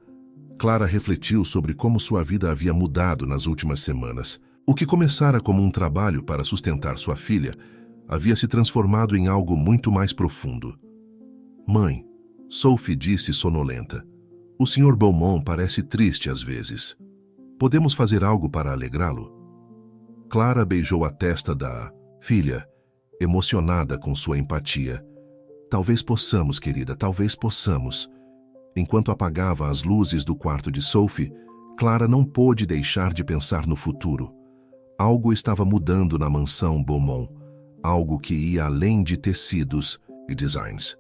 Clara refletiu sobre como sua vida havia mudado nas últimas semanas. O que começara como um trabalho para sustentar sua filha havia se transformado em algo muito mais profundo. Mãe, Sophie disse sonolenta, o Sr. Beaumont parece triste às vezes. Podemos fazer algo para alegrá-lo? Clara beijou a testa da filha, emocionada com sua empatia. Talvez possamos, querida, talvez possamos. Enquanto apagava as luzes do quarto de Sophie, Clara não pôde deixar de pensar no futuro. Algo estava mudando na mansão Beaumont, algo que ia além de tecidos e designs.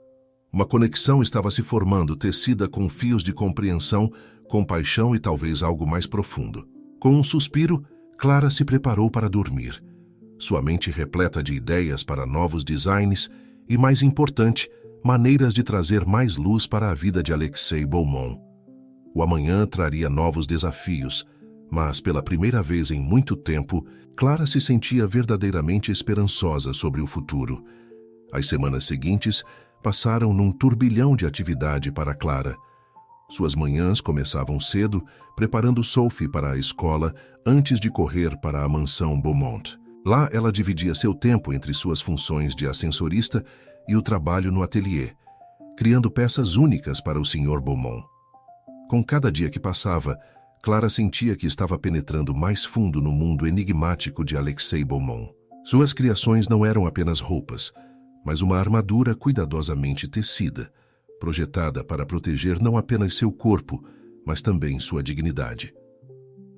Uma conexão estava se formando, tecida com fios de compreensão, compaixão e talvez algo mais profundo. Com um suspiro, Clara se preparou para dormir. Sua mente repleta de ideias para novos designs e, mais importante, maneiras de trazer mais luz para a vida de Alexei Beaumont. O amanhã traria novos desafios, mas pela primeira vez em muito tempo, Clara se sentia verdadeiramente esperançosa sobre o futuro. As semanas seguintes passaram num turbilhão de atividade para Clara. Suas manhãs começavam cedo, preparando Sophie para a escola antes de correr para a mansão Beaumont. Lá ela dividia seu tempo entre suas funções de ascensorista e o trabalho no ateliê, criando peças únicas para o Sr. Beaumont. Com cada dia que passava, Clara sentia que estava penetrando mais fundo no mundo enigmático de Alexei Beaumont. Suas criações não eram apenas roupas, mas uma armadura cuidadosamente tecida, projetada para proteger não apenas seu corpo, mas também sua dignidade.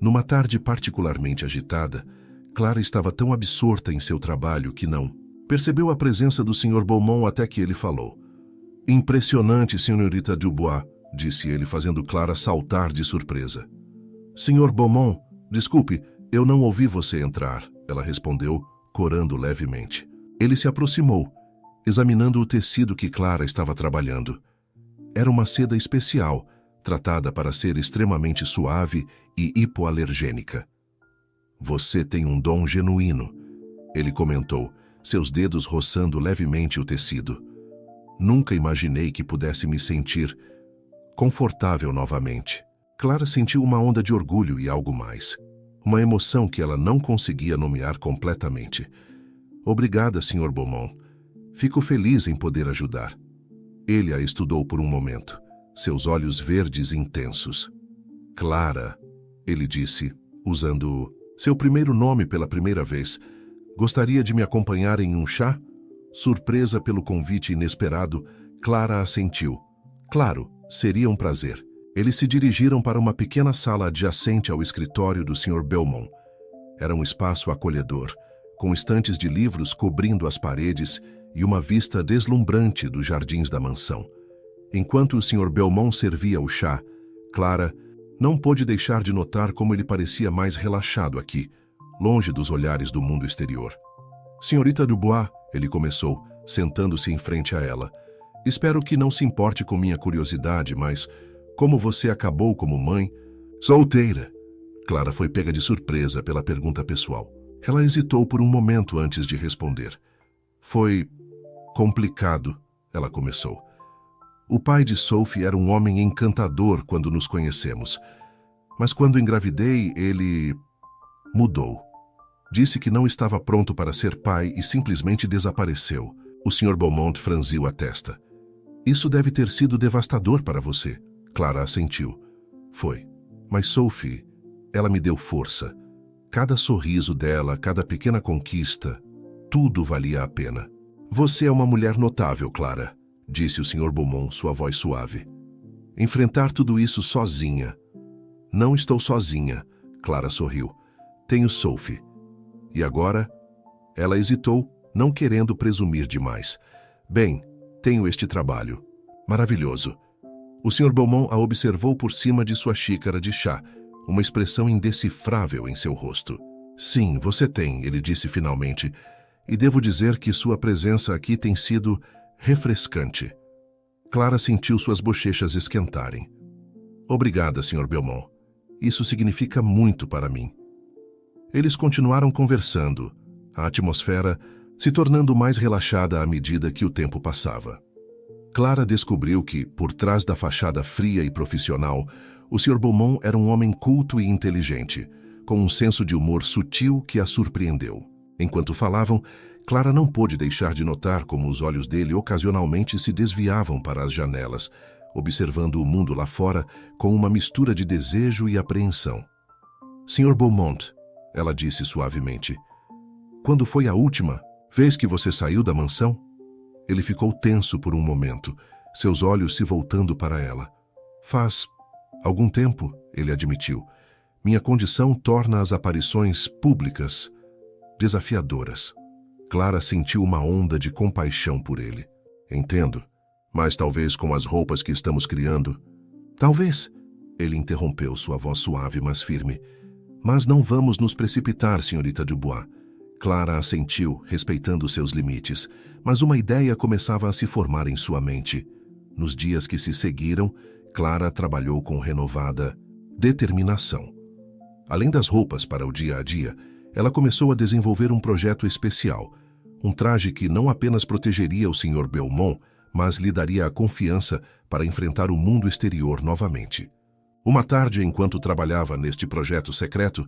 Numa tarde particularmente agitada, Clara estava tão absorta em seu trabalho que não percebeu a presença do Sr. Beaumont até que ele falou. Impressionante, senhorita Dubois, disse ele, fazendo Clara saltar de surpresa. Sr. Beaumont, desculpe, eu não ouvi você entrar, ela respondeu, corando levemente. Ele se aproximou, examinando o tecido que Clara estava trabalhando. Era uma seda especial, tratada para ser extremamente suave e hipoalergênica. Você tem um dom genuíno, ele comentou, seus dedos roçando levemente o tecido. Nunca imaginei que pudesse me sentir confortável novamente. Clara sentiu uma onda de orgulho e algo mais. Uma emoção que ela não conseguia nomear completamente. Obrigada, Sr. Beaumont. Fico feliz em poder ajudar. Ele a estudou por um momento, seus olhos verdes intensos. Clara, ele disse, usando seu primeiro nome pela primeira vez, gostaria de me acompanhar em um chá? Surpresa pelo convite inesperado, Clara assentiu. Claro, seria um prazer. Eles se dirigiram para uma pequena sala adjacente ao escritório do Sr. Beaumont. Era um espaço acolhedor, com estantes de livros cobrindo as paredes e uma vista deslumbrante dos jardins da mansão. Enquanto o Sr. Beaumont servia o chá, Clara não pôde deixar de notar como ele parecia mais relaxado aqui, longe dos olhares do mundo exterior. Senhorita Dubois, ele começou, sentando-se em frente a ela. Espero que não se importe com minha curiosidade, mas como você acabou como mãe? Solteira. Clara foi pega de surpresa pela pergunta pessoal. Ela hesitou por um momento antes de responder. Foi complicado, ela começou. O pai de Sophie era um homem encantador quando nos conhecemos. Mas quando engravidei, ele mudou. Disse que não estava pronto para ser pai e simplesmente desapareceu. O Sr. Beaumont franziu a testa. Isso deve ter sido devastador para você. Clara assentiu. Foi. Mas Sophie, ela me deu força. Cada sorriso dela, cada pequena conquista, tudo valia a pena. Você é uma mulher notável, Clara, disse o Sr. Beaumont, sua voz suave. Enfrentar tudo isso sozinha. Não estou sozinha, Clara sorriu. Tenho Sophie. E agora? Ela hesitou, não querendo presumir demais. Bem, tenho este trabalho. Maravilhoso. O Sr. Beaumont a observou por cima de sua xícara de chá, uma expressão indecifrável em seu rosto. Sim, você tem, ele disse finalmente, e devo dizer que sua presença aqui tem sido refrescante. Clara sentiu suas bochechas esquentarem. Obrigada, Sr. Beaumont. Isso significa muito para mim. Eles continuaram conversando, a atmosfera se tornando mais relaxada à medida que o tempo passava. Clara descobriu que, por trás da fachada fria e profissional, o Sr. Beaumont era um homem culto e inteligente, com um senso de humor sutil que a surpreendeu. Enquanto falavam, Clara não pôde deixar de notar como os olhos dele ocasionalmente se desviavam para as janelas, observando o mundo lá fora com uma mistura de desejo e apreensão. Sr. Beaumont, ela disse suavemente, quando foi a última vez que você saiu da mansão? Ele ficou tenso por um momento, seus olhos se voltando para ela. Faz algum tempo, ele admitiu. Minha condição torna as aparições públicas desafiadoras. Clara sentiu uma onda de compaixão por ele. Entendo, mas talvez com as roupas que estamos criando... Talvez, ele interrompeu, sua voz suave, mas firme. Mas não vamos nos precipitar, senhorita Dubois. Clara assentiu, respeitando seus limites, mas uma ideia começava a se formar em sua mente. Nos dias que se seguiram, Clara trabalhou com renovada determinação. Além das roupas para o dia a dia, ela começou a desenvolver um projeto especial, um traje que não apenas protegeria o Sr. Beaumont, mas lhe daria a confiança para enfrentar o mundo exterior novamente. Uma tarde, enquanto trabalhava neste projeto secreto,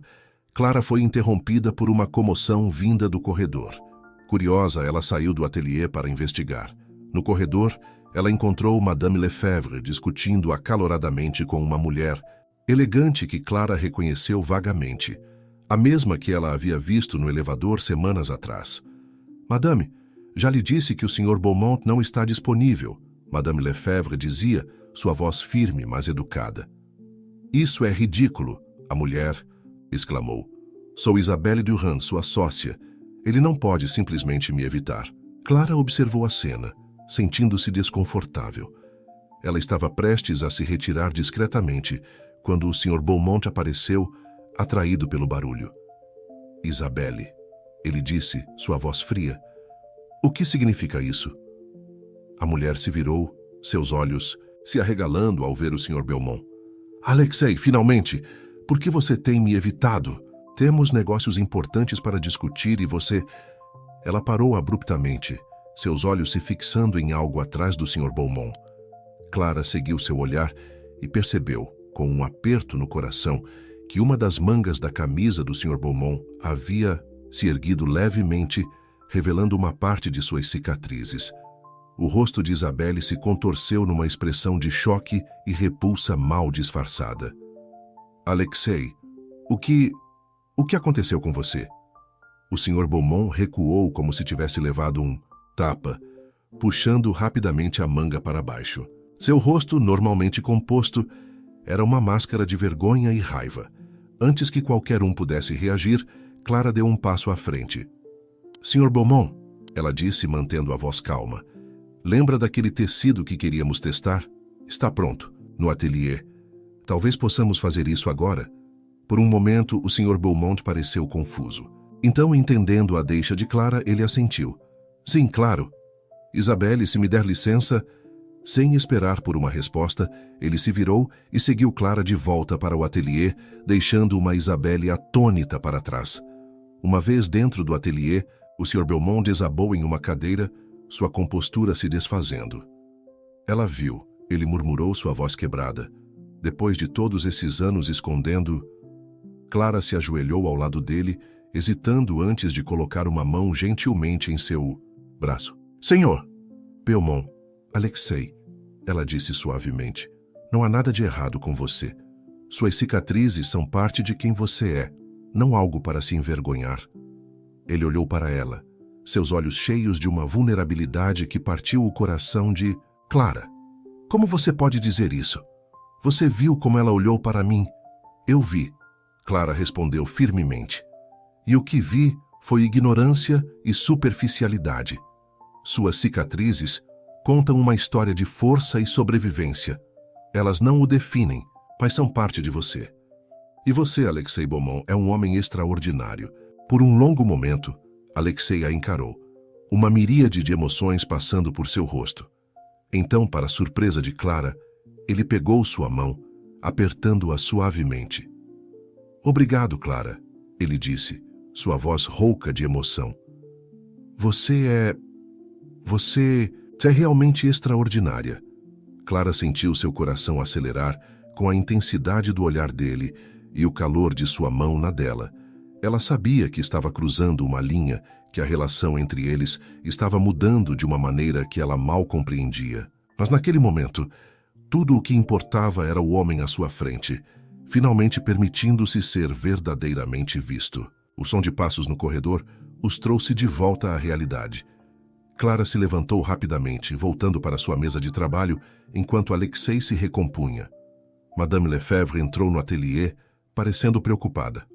Clara foi interrompida por uma comoção vinda do corredor. Curiosa, ela saiu do ateliê para investigar. No corredor, ela encontrou Madame Lefebvre discutindo acaloradamente com uma mulher elegante que Clara reconheceu vagamente, a mesma que ela havia visto no elevador semanas atrás. Madame, já lhe disse que o Sr. Beaumont não está disponível, Madame Lefebvre dizia, sua voz firme, mas educada. Isso é ridículo, a mulher exclamou. Sou Isabelle Durand, sua sócia. Ele não pode simplesmente me evitar. Clara observou a cena, sentindo-se desconfortável. Ela estava prestes a se retirar discretamente quando o Sr. Beaumont apareceu, atraído pelo barulho. Isabelle, ele disse, sua voz fria. O que significa isso? A mulher se virou, seus olhos se arregalando ao ver o Sr. Beaumont. Alexei, finalmente! Por que você tem me evitado? Temos negócios importantes para discutir e você... Ela parou abruptamente, seus olhos se fixando em algo atrás do Sr. Beaumont. Clara seguiu seu olhar e percebeu, com um aperto no coração, que uma das mangas da camisa do Sr. Beaumont havia se erguido levemente, revelando uma parte de suas cicatrizes. O rosto de Isabelle se contorceu numa expressão de choque e repulsa mal disfarçada. Alexei, o que aconteceu com você? O Sr. Beaumont recuou como se tivesse levado um tapa, puxando rapidamente a manga para baixo. Seu rosto, normalmente composto, era uma máscara de vergonha e raiva. Antes que qualquer um pudesse reagir, Clara deu um passo à frente. Sr. Beaumont, ela disse, mantendo a voz calma, lembra daquele tecido que queríamos testar? Está pronto, no ateliê. Talvez possamos fazer isso agora? Por um momento, o Sr. Beaumont pareceu confuso. Então, entendendo a deixa de Clara, ele assentiu. Sim, claro. Isabelle, se me der licença... Sem esperar por uma resposta, ele se virou e seguiu Clara de volta para o ateliê, deixando uma Isabelle atônita para trás. Uma vez dentro do ateliê, o Sr. Beaumont desabou em uma cadeira, sua compostura se desfazendo. Ela viu, ele murmurou, sua voz quebrada. Depois de todos esses anos escondendo... Clara se ajoelhou ao lado dele, hesitando antes de colocar uma mão gentilmente em seu braço. Senhor! Beaumont, Alexei, ela disse suavemente, não há nada de errado com você. Suas cicatrizes são parte de quem você é, não algo para se envergonhar. Ele olhou para ela, seus olhos cheios de uma vulnerabilidade que partiu o coração de... Clara, como você pode dizer isso? Você viu como ela olhou para mim? Eu vi, Clara respondeu firmemente. E o que vi foi ignorância e superficialidade. Suas cicatrizes contam uma história de força e sobrevivência. Elas não o definem, mas são parte de você. E você, Alexei Beaumont, é um homem extraordinário. Por um longo momento, Alexei a encarou, uma miríade de emoções passando por seu rosto. Então, para surpresa de Clara, ele pegou sua mão, apertando-a suavemente. Obrigado, Clara, ele disse, sua voz rouca de emoção. Você é realmente extraordinária. Clara sentiu seu coração acelerar com a intensidade do olhar dele e o calor de sua mão na dela. Ela sabia que estava cruzando uma linha, que a relação entre eles estava mudando de uma maneira que ela mal compreendia. Mas naquele momento, tudo o que importava era o homem à sua frente, finalmente permitindo-se ser verdadeiramente visto. O som de passos no corredor os trouxe de volta à realidade. Clara se levantou rapidamente, voltando para sua mesa de trabalho, enquanto Alexei se recompunha. Madame Lefebvre entrou no ateliê, parecendo preocupada.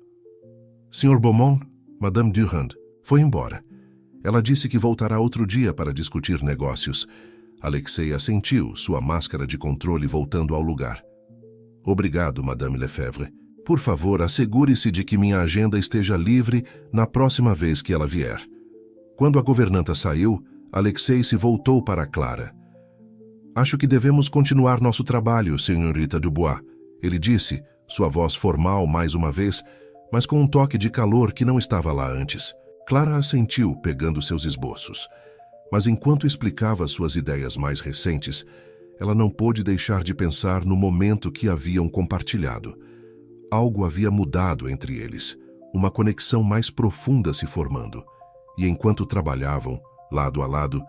Sr. Beaumont, Madame Durand, foi embora. Ela disse que voltará outro dia para discutir negócios. Alexei assentiu, sua máscara de controle voltando ao lugar. Obrigado, Madame Lefebvre. Por favor, assegure-se de que minha agenda esteja livre na próxima vez que ela vier. Quando a governanta saiu, Alexei se voltou para Clara. Acho que devemos continuar nosso trabalho, senhorita Dubois, ele disse, sua voz formal mais uma vez, mas com um toque de calor que não estava lá antes. Clara assentiu, pegando seus esboços. Mas enquanto explicava suas ideias mais recentes, ela não pôde deixar de pensar no momento que haviam compartilhado. Algo havia mudado entre eles, uma conexão mais profunda se formando. E enquanto trabalhavam, lado a lado,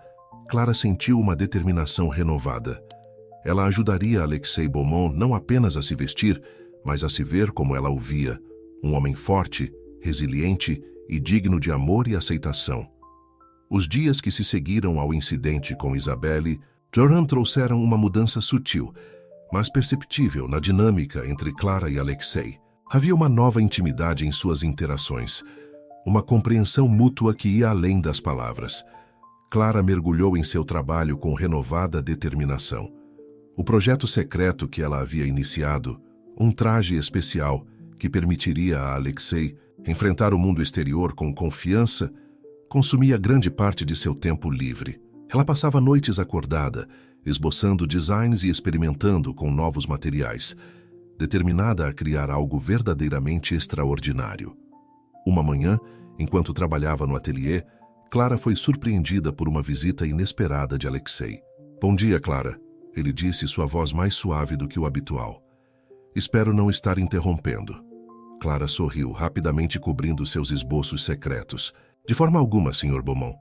Clara sentiu uma determinação renovada. Ela ajudaria Alexei Beaumont não apenas a se vestir, mas a se ver como ela o via, um homem forte, resiliente e digno de amor e aceitação. Os dias que se seguiram ao incidente com Isabelle Joran trouxeram uma mudança sutil, mas perceptível na dinâmica entre Clara e Alexei. Havia uma nova intimidade em suas interações, uma compreensão mútua que ia além das palavras. Clara mergulhou em seu trabalho com renovada determinação. O projeto secreto que ela havia iniciado, um traje especial que permitiria a Alexei enfrentar o mundo exterior com confiança, consumia grande parte de seu tempo livre. Ela passava noites acordada, esboçando designs e experimentando com novos materiais, determinada a criar algo verdadeiramente extraordinário. Uma manhã, enquanto trabalhava no ateliê, Clara foi surpreendida por uma visita inesperada de Alexei. "Bom dia, Clara", ele disse, sua voz mais suave do que o habitual. "Espero não estar interrompendo." Clara sorriu, rapidamente cobrindo seus esboços secretos. "De forma alguma, Sr. Beaumont.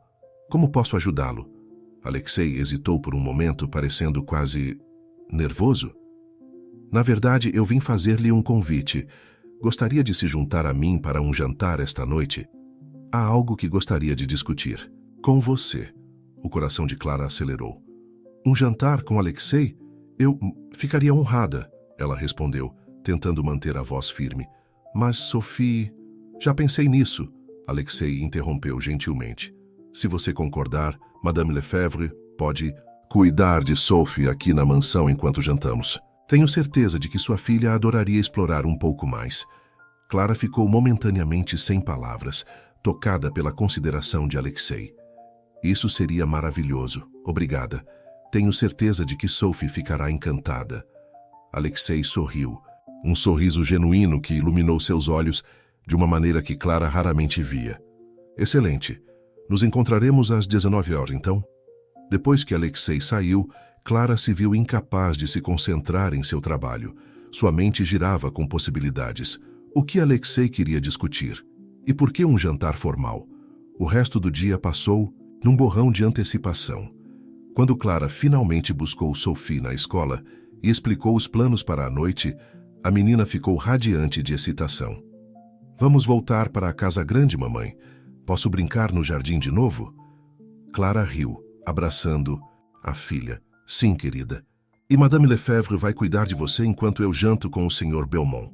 Como posso ajudá-lo?" Alexei hesitou por um momento, parecendo quase nervoso. "Na verdade, eu vim fazer-lhe um convite. Gostaria de se juntar a mim para um jantar esta noite? Há algo que gostaria de discutir. Com você." O coração de Clara acelerou. "Um jantar com Alexei? Eu ficaria honrada", ela respondeu, tentando manter a voz firme. "Mas, Sophie..." "Já pensei nisso", Alexei interrompeu gentilmente. "Se você concordar, Madame Lefebvre pode cuidar de Sophie aqui na mansão enquanto jantamos. Tenho certeza de que sua filha adoraria explorar um pouco mais." Clara ficou momentaneamente sem palavras, tocada pela consideração de Alexei. "Isso seria maravilhoso. Obrigada. Tenho certeza de que Sophie ficará encantada." Alexei sorriu, um sorriso genuíno que iluminou seus olhos de uma maneira que Clara raramente via. "Excelente. Nos encontraremos às 19 horas, então?" Depois que Alexei saiu, Clara se viu incapaz de se concentrar em seu trabalho. Sua mente girava com possibilidades. O que Alexei queria discutir? E por que um jantar formal? O resto do dia passou num borrão de antecipação. Quando Clara finalmente buscou Sophie na escola e explicou os planos para a noite, a menina ficou radiante de excitação. "Vamos voltar para a casa grande, mamãe. Posso brincar no jardim de novo?" Clara riu, abraçando a filha. "Sim, querida. E Madame Lefebvre vai cuidar de você enquanto eu janto com o Sr. Beaumont."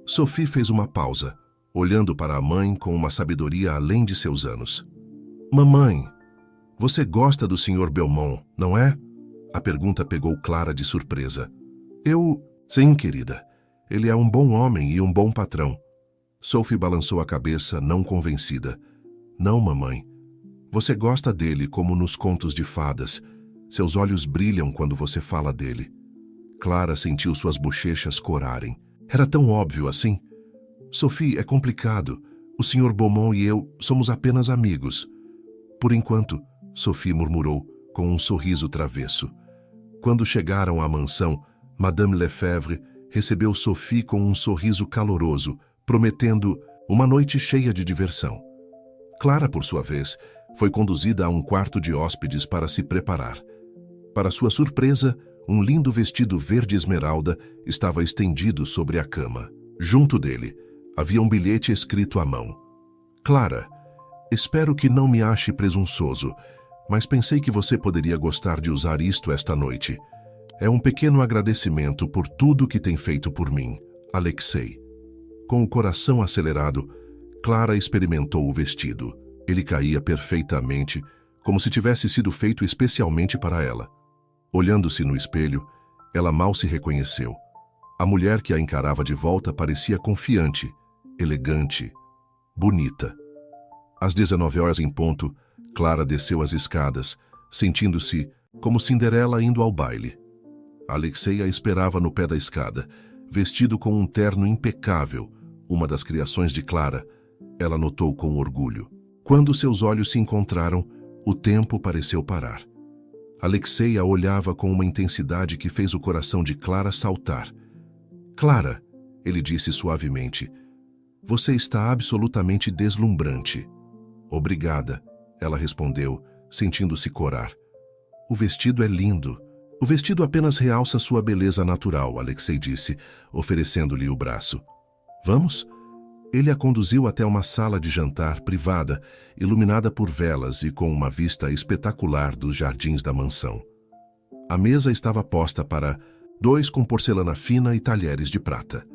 Sophie fez uma pausa, olhando para a mãe com uma sabedoria além de seus anos. "Mamãe, você gosta do Sr. Beaumont, não é?" A pergunta pegou Clara de surpresa. Sim, querida. Ele é um bom homem e um bom patrão." Sophie balançou a cabeça, não convencida. "Não, mamãe. Você gosta dele como nos contos de fadas. Seus olhos brilham quando você fala dele." Clara sentiu suas bochechas corarem. Era tão óbvio assim. "Sophie, é complicado. O Sr. Beaumont e eu somos apenas amigos." "Por enquanto", Sophie murmurou, com um sorriso travesso. Quando chegaram à mansão, Madame Lefebvre recebeu Sophie com um sorriso caloroso, prometendo uma noite cheia de diversão. Clara, por sua vez, foi conduzida a um quarto de hóspedes para se preparar. Para sua surpresa, um lindo vestido verde esmeralda estava estendido sobre a cama. Junto dele, havia um bilhete escrito à mão. "Clara, espero que não me ache presunçoso, mas pensei que você poderia gostar de usar isto esta noite. É um pequeno agradecimento por tudo que tem feito por mim, Alexei." Com o coração acelerado, Clara experimentou o vestido. Ele caía perfeitamente, como se tivesse sido feito especialmente para ela. Olhando-se no espelho, ela mal se reconheceu. A mulher que a encarava de volta parecia confiante, elegante, bonita. Às 19 horas em ponto, Clara desceu as escadas, sentindo-se como Cinderela indo ao baile. Alexei a esperava no pé da escada, vestido com um terno impecável, uma das criações de Clara, ela notou com orgulho. Quando seus olhos se encontraram, o tempo pareceu parar. Alexei a olhava com uma intensidade que fez o coração de Clara saltar. "Clara", ele disse suavemente, "você está absolutamente deslumbrante." "Obrigada", ela respondeu, sentindo-se corar. "O vestido é lindo." "O vestido apenas realça sua beleza natural", Alexei disse, oferecendo-lhe o braço. "Vamos?" Ele a conduziu até uma sala de jantar privada, iluminada por velas e com uma vista espetacular dos jardins da mansão. A mesa estava posta para 2 com porcelana fina e talheres de prata.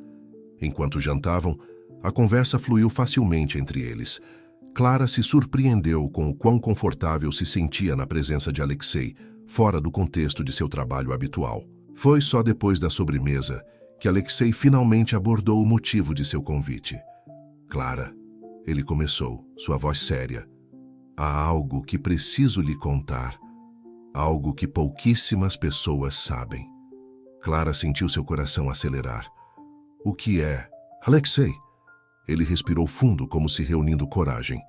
Enquanto jantavam, a conversa fluiu facilmente entre eles. Clara se surpreendeu com o quão confortável se sentia na presença de Alexei, fora do contexto de seu trabalho habitual. Foi só depois da sobremesa que Alexei finalmente abordou o motivo de seu convite. Clara, ele começou, sua voz séria. Há algo que preciso lhe contar. Algo que pouquíssimas pessoas sabem. Clara sentiu seu coração acelerar. O que é? Alexei! Ele respirou fundo, como se reunindo coragem.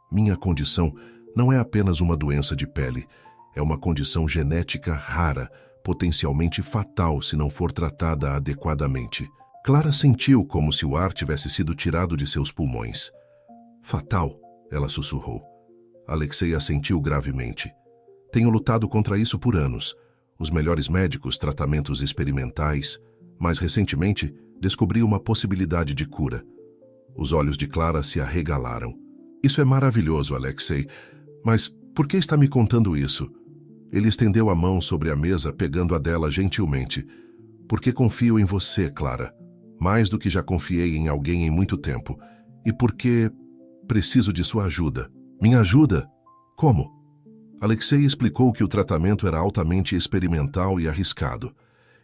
Minha condição não é apenas uma doença de pele. É uma condição genética rara, potencialmente fatal se não for tratada adequadamente. Clara sentiu como se o ar tivesse sido tirado de seus pulmões. Fatal, ela sussurrou. Alexei assentiu gravemente. Tenho lutado contra isso por anos. Os melhores médicos, tratamentos experimentais. Mais recentemente, descobri uma possibilidade de cura. Os olhos de Clara se arregalaram. Isso é maravilhoso, Alexei. Mas por que está me contando isso? Ele estendeu a mão sobre a mesa, pegando a dela gentilmente. Porque confio em você, Clara. Mais do que já confiei em alguém em muito tempo. E porque preciso de sua ajuda. Minha ajuda? Como? Alexei explicou que o tratamento era altamente experimental e arriscado.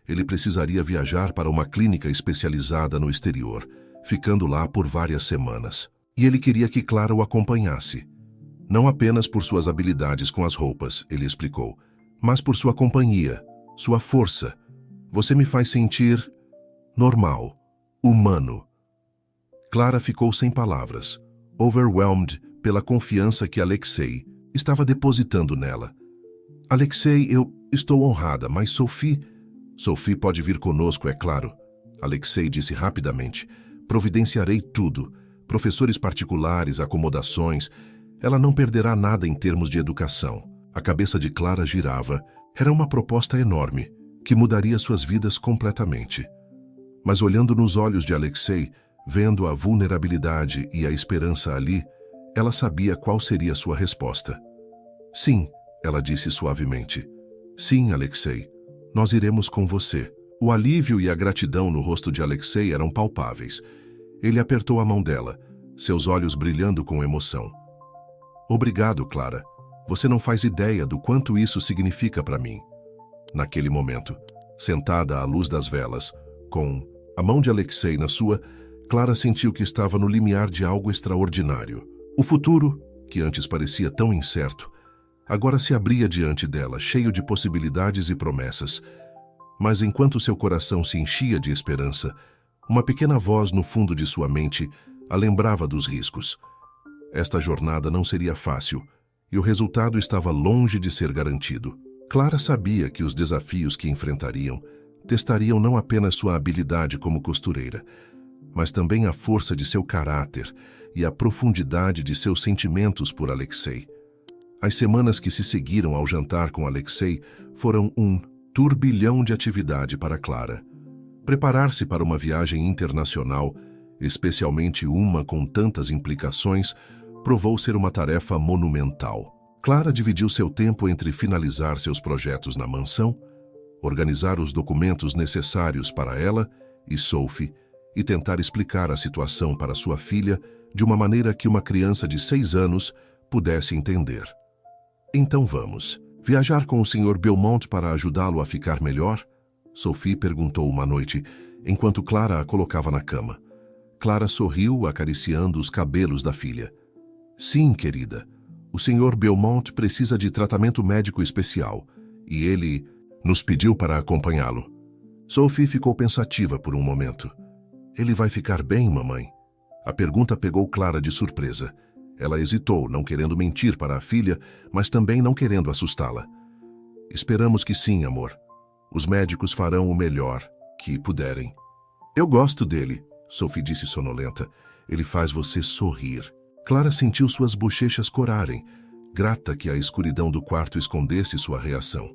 Ele precisaria viajar para uma clínica especializada no exterior, ficando lá por várias semanas. E ele queria que Clara o acompanhasse. Não apenas por suas habilidades com as roupas, ele explicou, mas por sua companhia, sua força. Você me faz sentir normal, humano. Clara ficou sem palavras, overwhelmed pela confiança que Alexei estava depositando nela. Alexei, eu estou honrada, mas Sophie pode vir conosco, é claro. Alexei disse rapidamente. Providenciarei tudo. Professores particulares, acomodações. Ela não perderá nada em termos de educação. A cabeça de Clara girava. Era uma proposta enorme, que mudaria suas vidas completamente. Mas olhando nos olhos de Alexei, vendo a vulnerabilidade e a esperança ali, ela sabia qual seria sua resposta. Sim, ela disse suavemente. Sim, Alexei, nós iremos com você. O alívio e a gratidão no rosto de Alexei eram palpáveis. Ele apertou a mão dela, seus olhos brilhando com emoção. Obrigado, Clara. Você não faz ideia do quanto isso significa para mim. Naquele momento, sentada à luz das velas, com a mão de Alexei na sua, Clara sentiu que estava no limiar de algo extraordinário. O futuro, que antes parecia tão incerto, agora se abria diante dela, cheio de possibilidades e promessas. Mas enquanto seu coração se enchia de esperança, uma pequena voz no fundo de sua mente a lembrava dos riscos. Esta jornada não seria fácil, e o resultado estava longe de ser garantido. Clara sabia que os desafios que enfrentariam testariam não apenas sua habilidade como costureira, mas também a força de seu caráter e a profundidade de seus sentimentos por Alexei. As semanas que se seguiram ao jantar com Alexei foram um turbilhão de atividade para Clara. Preparar-se para uma viagem internacional, especialmente uma com tantas implicações, provou ser uma tarefa monumental. Clara dividiu seu tempo entre finalizar seus projetos na mansão, organizar os documentos necessários para ela e Sophie e tentar explicar a situação para sua filha de uma maneira que uma criança de 6 anos pudesse entender. Então vamos. Viajar com o Sr. Belmont para ajudá-lo a ficar melhor? Sophie perguntou uma noite, enquanto Clara a colocava na cama. Clara sorriu, acariciando os cabelos da filha. Sim, querida. O Sr. Belmont precisa de tratamento médico especial, e ele nos pediu para acompanhá-lo. Sophie ficou pensativa por um momento. Ele vai ficar bem, mamãe? A pergunta pegou Clara de surpresa. Ela hesitou, não querendo mentir para a filha, mas também não querendo assustá-la. Esperamos que sim, amor. Os médicos farão o melhor que puderem. Eu gosto dele, Sophie disse sonolenta. Ele faz você sorrir. Clara sentiu suas bochechas corarem, grata que a escuridão do quarto escondesse sua reação.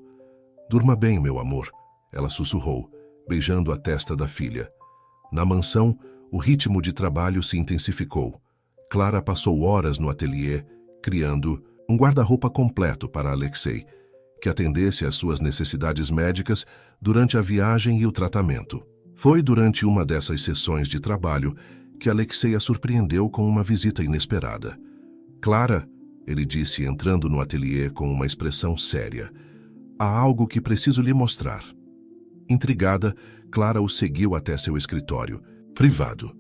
Durma bem, meu amor, ela sussurrou, beijando a testa da filha. Na mansão, o ritmo de trabalho se intensificou. Clara passou horas no ateliê, criando um guarda-roupa completo para Alexei, que atendesse às suas necessidades médicas durante a viagem e o tratamento. Foi durante uma dessas sessões de trabalho que Alexei a surpreendeu com uma visita inesperada. Clara, ele disse entrando no ateliê com uma expressão séria, há algo que preciso lhe mostrar. Intrigada, Clara o seguiu até seu escritório, privado.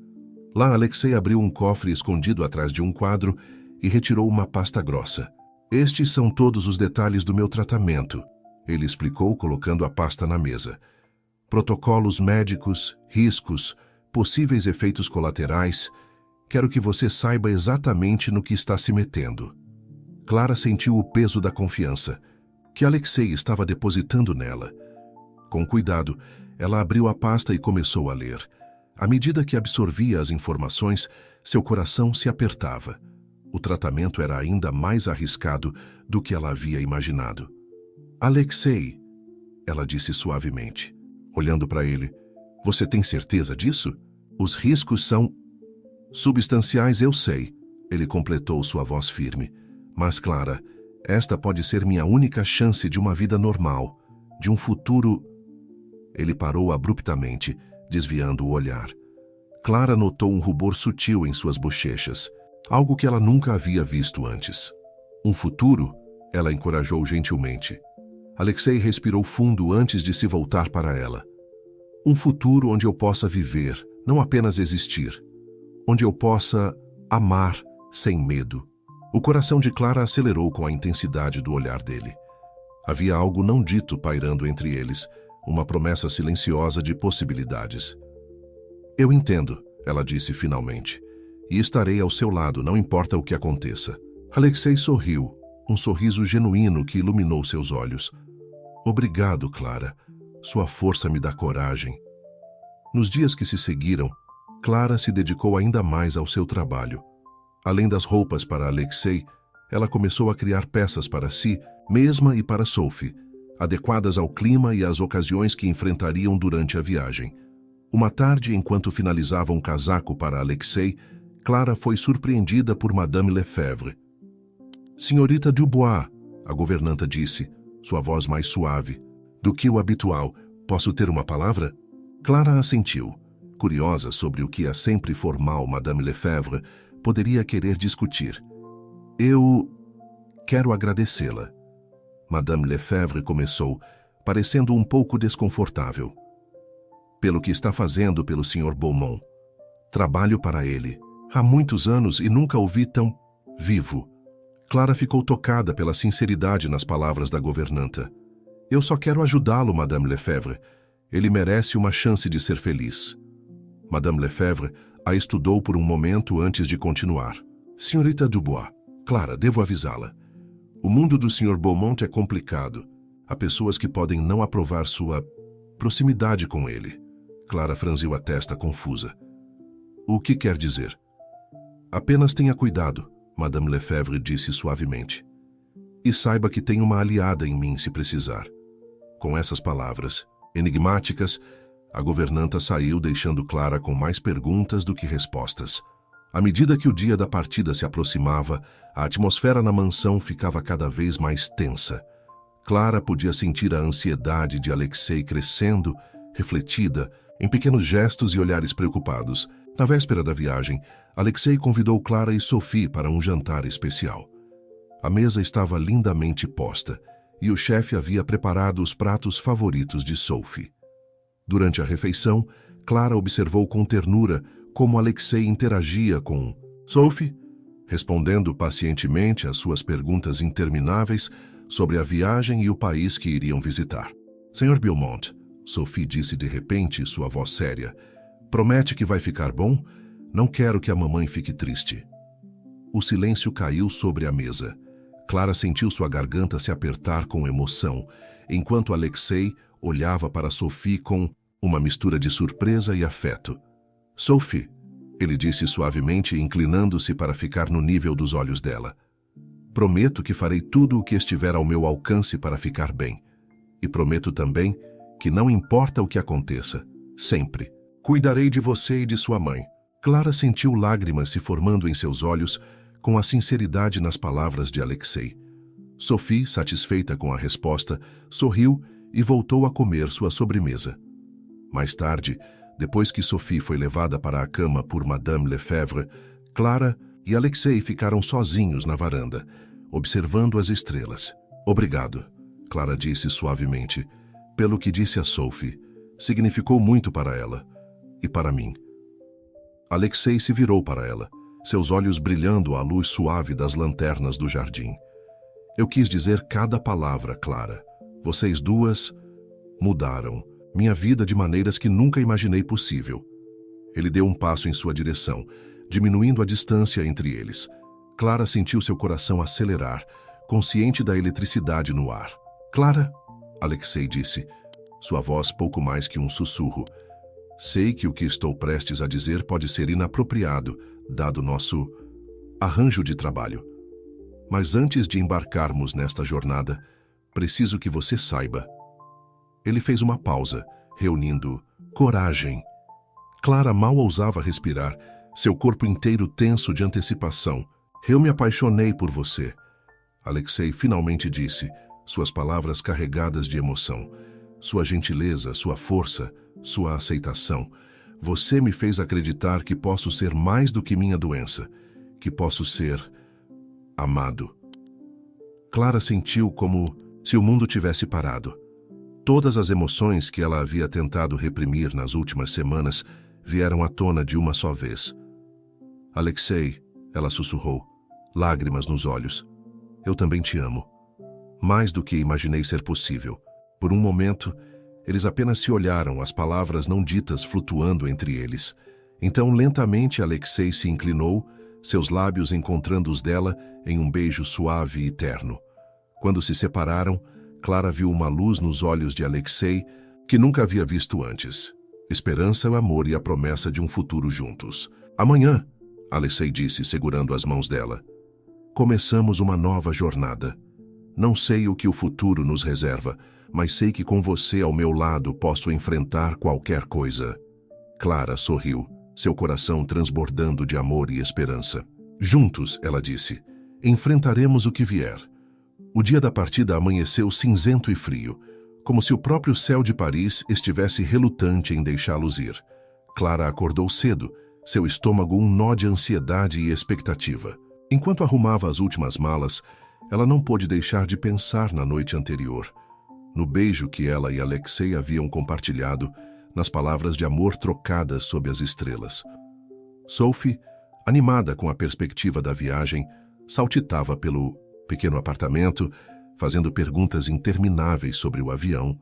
Lá, Alexei abriu um cofre escondido atrás de um quadro e retirou uma pasta grossa. Estes são todos os detalhes do meu tratamento, ele explicou colocando a pasta na mesa. Protocolos médicos, riscos, possíveis efeitos colaterais. Quero que você saiba exatamente no que está se metendo. Clara sentiu o peso da confiança que Alexei estava depositando nela. Com cuidado, ela abriu a pasta e começou a ler. À medida que absorvia as informações, seu coração se apertava. O tratamento era ainda mais arriscado do que ela havia imaginado. Alexei, ela disse suavemente, olhando para ele, você tem certeza disso? Os riscos são substanciais, eu sei, ele completou sua voz firme. Mas, Clara, esta pode ser minha única chance de uma vida normal, de um futuro... Ele parou abruptamente, desviando o olhar. Clara notou um rubor sutil em suas bochechas, algo que ela nunca havia visto antes. Um futuro? Ela encorajou gentilmente. Alexei respirou fundo antes de se voltar para ela. Um futuro onde eu possa viver, não apenas existir. Onde eu possa amar sem medo. O coração de Clara acelerou com a intensidade do olhar dele. Havia algo não dito pairando entre eles, uma promessa silenciosa de possibilidades. Eu entendo, ela disse finalmente, e estarei ao seu lado, não importa o que aconteça. Alexei sorriu, um sorriso genuíno que iluminou seus olhos. Obrigado, Clara. Sua força me dá coragem. Nos dias que se seguiram, Clara se dedicou ainda mais ao seu trabalho. Além das roupas para Alexei, ela começou a criar peças para si mesma e para Sophie, adequadas ao clima e às ocasiões que enfrentariam durante a viagem. Uma tarde, enquanto finalizava um casaco para Alexei, Clara foi surpreendida por Madame Lefebvre. Senhorita Dubois, a governanta disse, sua voz mais suave, do que o habitual. Posso ter uma palavra? Clara assentiu, curiosa sobre o que a sempre formal Madame Lefebvre poderia querer discutir. Eu quero agradecê-la. Madame Lefebvre começou, parecendo um pouco desconfortável. Pelo que está fazendo pelo Sr. Beaumont. Trabalho para ele. Há muitos anos e nunca o vi tão vivo. Clara ficou tocada pela sinceridade nas palavras da governanta. Eu só quero ajudá-lo, Madame Lefebvre. Ele merece uma chance de ser feliz. Madame Lefebvre a estudou por um momento antes de continuar. Senhorita Dubois, Clara, devo avisá-la. O mundo do Sr. Beaumont é complicado. Há pessoas que podem não aprovar sua proximidade com ele. Clara franziu a testa confusa. O que quer dizer? Apenas tenha cuidado, Madame Lefebvre disse suavemente. E saiba que tem uma aliada em mim se precisar. Com essas palavras, enigmáticas, a governanta saiu deixando Clara com mais perguntas do que respostas. À medida que o dia da partida se aproximava, a atmosfera na mansão ficava cada vez mais tensa. Clara podia sentir a ansiedade de Alexei crescendo, refletida, em pequenos gestos e olhares preocupados. Na véspera da viagem, Alexei convidou Clara e Sophie para um jantar especial. A mesa estava lindamente posta, e o chefe havia preparado os pratos favoritos de Sophie. Durante a refeição, Clara observou com ternura como Alexei interagia com Sophie, respondendo pacientemente às suas perguntas intermináveis sobre a viagem e o país que iriam visitar. Sr. Beaumont, Sophie disse de repente, sua voz séria, promete que vai ficar bom? Não quero que a mamãe fique triste. O silêncio caiu sobre a mesa. Clara sentiu sua garganta se apertar com emoção, enquanto Alexei olhava para Sophie com uma mistura de surpresa e afeto. Sophie, ele disse suavemente, inclinando-se para ficar no nível dos olhos dela. Prometo que farei tudo o que estiver ao meu alcance para ficar bem. E prometo também que não importa o que aconteça, sempre, cuidarei de você e de sua mãe. Clara sentiu lágrimas se formando em seus olhos com a sinceridade nas palavras de Alexei. Sophie, satisfeita com a resposta, sorriu e voltou a comer sua sobremesa. Mais tarde, depois que Sophie foi levada para a cama por Madame Lefebvre, Clara e Alexei ficaram sozinhos na varanda, observando as estrelas. Obrigado, Clara disse suavemente, pelo que disse a Sophie. Significou muito para ela e para mim. Alexei se virou para ela, seus olhos brilhando à luz suave das lanternas do jardim. Eu quis dizer cada palavra, Clara. Vocês duas mudaram minha vida de maneiras que nunca imaginei possível. Ele deu um passo em sua direção, diminuindo a distância entre eles. Clara sentiu seu coração acelerar, consciente da eletricidade no ar. Clara, Alexei disse, sua voz pouco mais que um sussurro. Sei que o que estou prestes a dizer pode ser inapropriado, dado nosso arranjo de trabalho. Mas antes de embarcarmos nesta jornada, preciso que você saiba. Ele fez uma pausa, reunindo coragem. Clara mal ousava respirar, seu corpo inteiro tenso de antecipação. Eu me apaixonei por você. Alexei finalmente disse, suas palavras carregadas de emoção. Sua gentileza, sua força, sua aceitação. Você me fez acreditar que posso ser mais do que minha doença, que posso ser amado. Clara sentiu como se o mundo tivesse parado. Todas as emoções que ela havia tentado reprimir nas últimas semanas vieram à tona de uma só vez. Alexei, ela sussurrou, lágrimas nos olhos. Eu também te amo. Mais do que imaginei ser possível. Por um momento, eles apenas se olharam, as palavras não ditas flutuando entre eles. Então, lentamente, Alexei se inclinou, seus lábios encontrando os dela em um beijo suave e terno. Quando se separaram, Clara viu uma luz nos olhos de Alexei que nunca havia visto antes. Esperança, o amor e a promessa de um futuro juntos. Amanhã, Alexei disse, segurando as mãos dela, começamos uma nova jornada. Não sei o que o futuro nos reserva, mas sei que com você ao meu lado posso enfrentar qualquer coisa. Clara sorriu, seu coração transbordando de amor e esperança. Juntos, ela disse, enfrentaremos o que vier. O dia da partida amanheceu cinzento e frio, como se o próprio céu de Paris estivesse relutante em deixá-los ir. Clara acordou cedo, seu estômago um nó de ansiedade e expectativa. Enquanto arrumava as últimas malas, ela não pôde deixar de pensar na noite anterior, no beijo que ela e Alexei haviam compartilhado, nas palavras de amor trocadas sob as estrelas. Sophie, animada com a perspectiva da viagem, saltitava pelo pequeno apartamento, fazendo perguntas intermináveis sobre o avião,